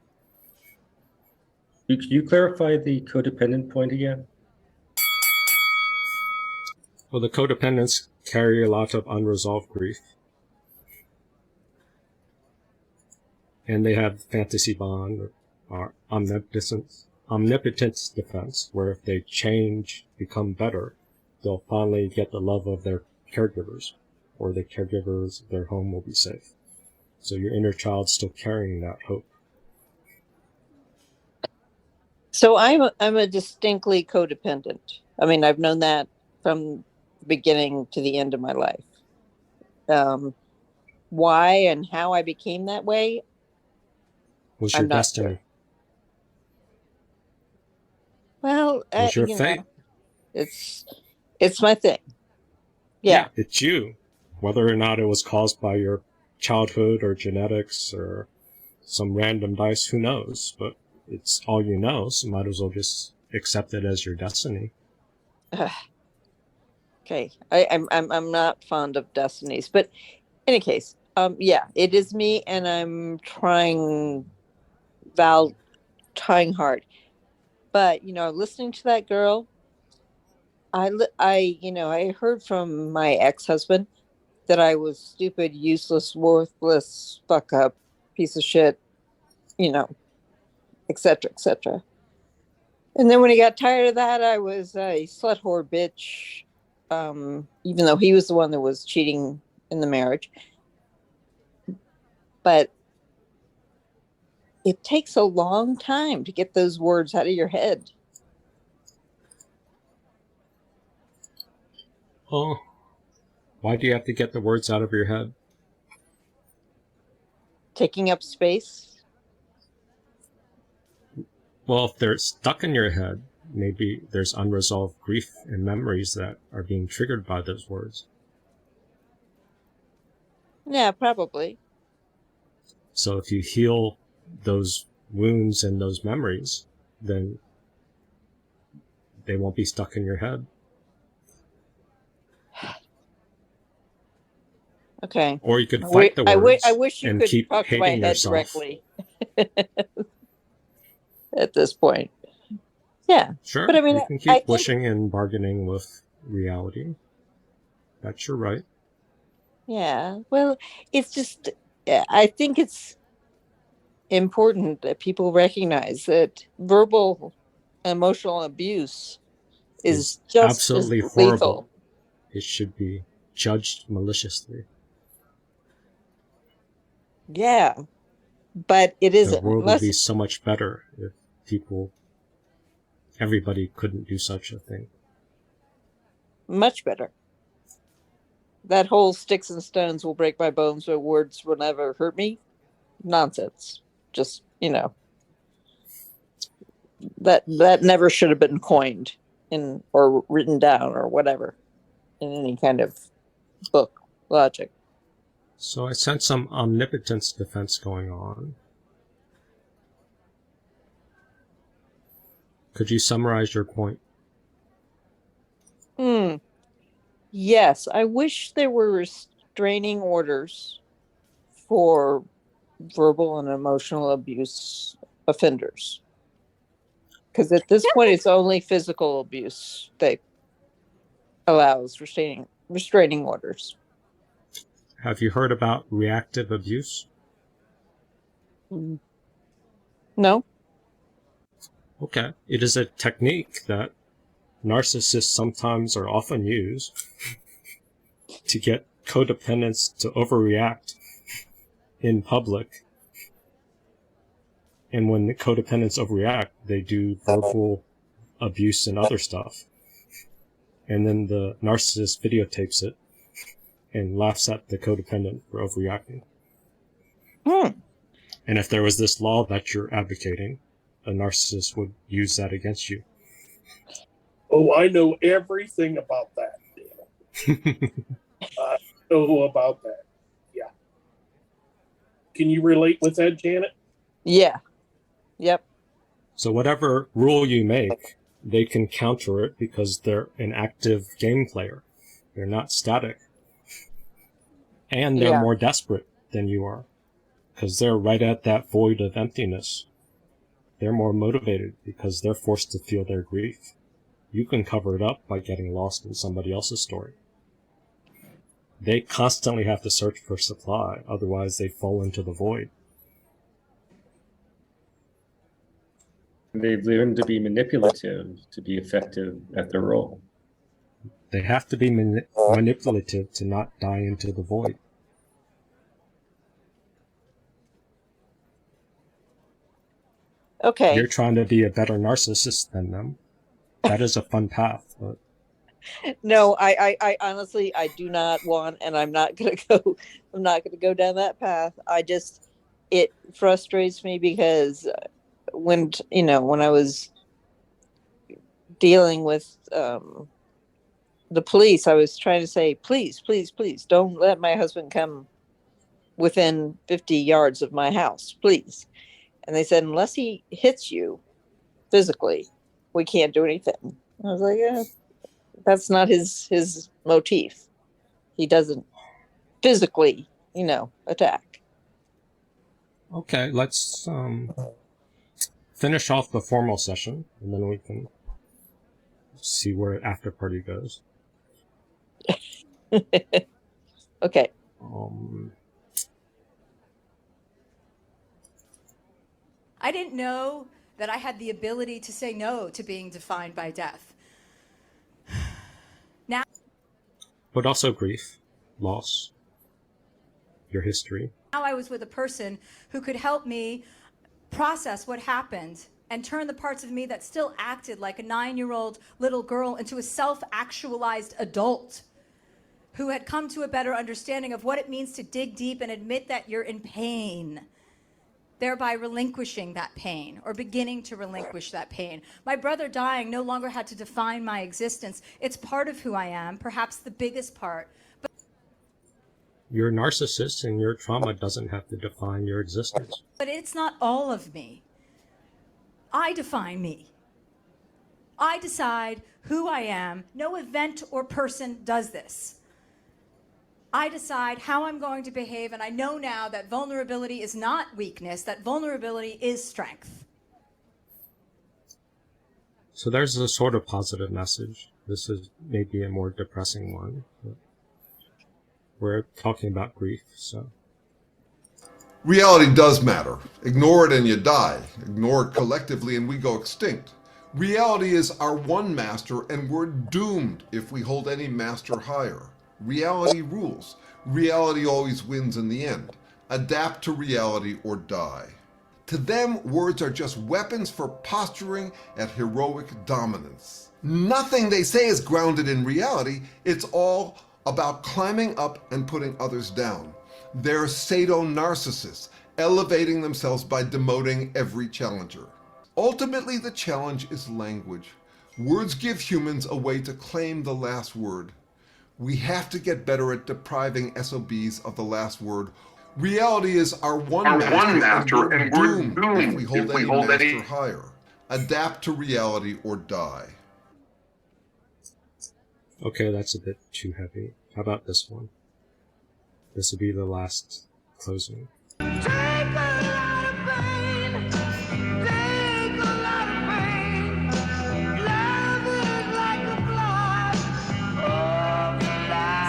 Could you clarify the codependent point again? Well, the codependents carry a lot of unresolved grief. And they have fantasy bond or omnipotence defense, where if they change, become better, they'll finally get the love of their caregivers, or the caregivers, their home will be safe. So your inner child's still carrying that hope. So I'm a distinctly codependent. I mean, I've known that from the beginning to the end of my life. Why and how I became that way Was your destiny? Sure. Well, was your fate? It's my thing. Yeah, it's you. Whether or not it was caused by your childhood or genetics or some random dice, who knows? But it's all you know, so might as well just accept it as your destiny. Okay, I'm not fond of destinies, but in any case, yeah, it is me, and I'm trying hard. But listening to that girl, I heard from my ex-husband that I was stupid, useless, worthless, fuck up, piece of shit, etc., etc. And then when he got tired of that, I was a slut whore bitch, even though he was the one that was cheating in the marriage. But it takes a long time to get those words out of your head. Oh, why do you have to get the words out of your head? Taking up space. Well, if they're stuck in your head, maybe there's unresolved grief and memories that are being triggered by those words. Yeah, probably. So if you heal those wounds and those memories, then they won't be stuck in your head. Okay. Or you could fight the words I wish you and could keep talk to my hating head yourself. directly at this point. Yeah. Sure, But I mean, you can keep pushing and bargaining with reality. That's your right. Yeah. Well, it's just, I think it's important that people recognize that verbal emotional abuse is just absolutely as horrible. lethal. It should be judged maliciously. Yeah, but it isn't. The world would be so much better if everybody couldn't do such a thing. Much better. That whole sticks and stones will break my bones, but words will never hurt me. Nonsense. Just, that never should have been coined or written down or whatever in any kind of book logic. So I sense some omnipotence defense going on. Could you summarize your point? Yes, I wish there were restraining orders for verbal and emotional abuse offenders. Because at this point, it's only physical abuse that allows restraining orders. Have you heard about reactive abuse? No. Okay. It is a technique that narcissists sometimes or often use to get codependents to overreact in public. And when the codependents overreact, they do verbal abuse and other stuff. And then the narcissist videotapes it and laughs at the codependent for overreacting. And if there was this law that you're advocating, a narcissist would use that against you. Oh, I know everything about that. I know about that. Yeah. Can you relate with that, Janet? Yeah. Yep. So whatever rule you make, they can counter it because they're an active game player. They're not static. And they're more desperate than you are because they're right at that void of emptiness. They're more motivated because they're forced to feel their grief. You can cover it up by getting lost in somebody else's story. They constantly have to search for supply, otherwise they fall into the void. They've learned to be manipulative to be effective at their role. They have to be manipulative to not die into the void. Okay. You're trying to be a better narcissist than them. That is a fun path. But... No, I honestly, I do not want, and I'm not going to go down that path. It frustrates me because when I was dealing with the police, I was trying to say, please, please, please don't let my husband come within 50 yards of my house, please. And they said, unless he hits you physically, we can't do anything. I was like, yeah, that's not his motif. He doesn't physically, attack. Okay, let's finish off the formal session, and then we can see where after party goes. Okay. I didn't know that I had the ability to say no to being defined by death. Now, but also grief, loss, your history. Now I was with a person who could help me process what happened and turn the parts of me that still acted like a 9-year-old little girl into a self-actualized adult who had come to a better understanding of what it means to dig deep and admit that you're in pain, thereby relinquishing that pain or beginning to relinquish that pain. My brother dying no longer had to define my existence. It's part of who I am, perhaps the biggest part. But you're a narcissist and your trauma doesn't have to define your existence. But it's not all of me. I define me. I decide who I am. No event or person does this. I decide how I'm going to behave, and I know now that vulnerability is not weakness, that vulnerability is strength. So there's a sort of positive message. This is maybe a more depressing one. But we're talking about grief, so. Reality does matter. Ignore it and you die. Ignore it collectively and we go extinct. Reality is our one master and we're doomed if we hold any master higher. Reality rules. Reality always wins in the end. Adapt to reality or die. To them, words are just weapons for posturing at heroic dominance. Nothing they say is grounded in reality. It's all about climbing up and putting others down. They're sado-narcissists, elevating themselves by demoting every challenger. Ultimately, the challenge is language. Words give humans a way to claim the last word. We have to get better at depriving SOBs of the last word. Reality is our one master and we're doomed if we hold any master higher. Adapt to reality or die. Okay, that's a bit too heavy. How about this one? This will be the last closing.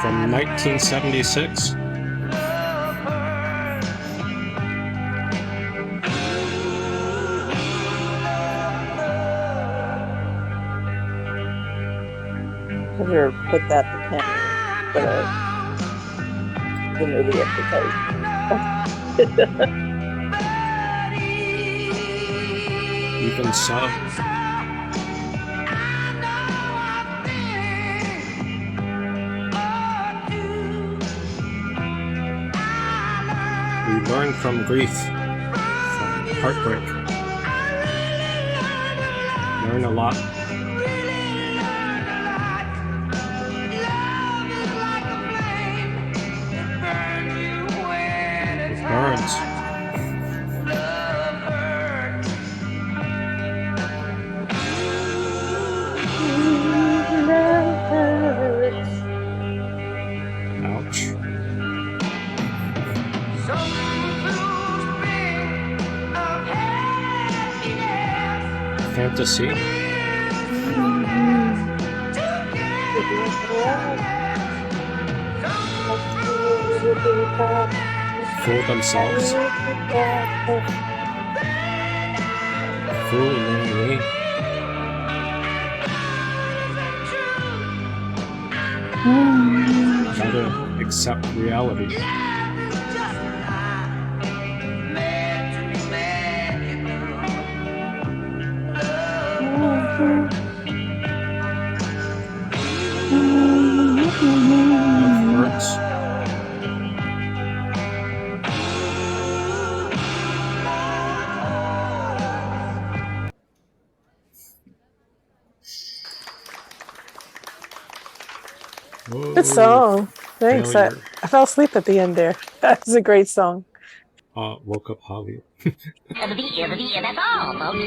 From 1976. Better put that to 10. But the movie advertisement. Even so. We learn from grief, from heartbreak. Learn a lot. It burns. Ouch. Fantasy. Fool themselves. Fooling me. Gotta accept reality. Love hurts. Good song. Thanks. Failure. I fell asleep at the end there. That was a great song. Woke up Holly. That's all, folks.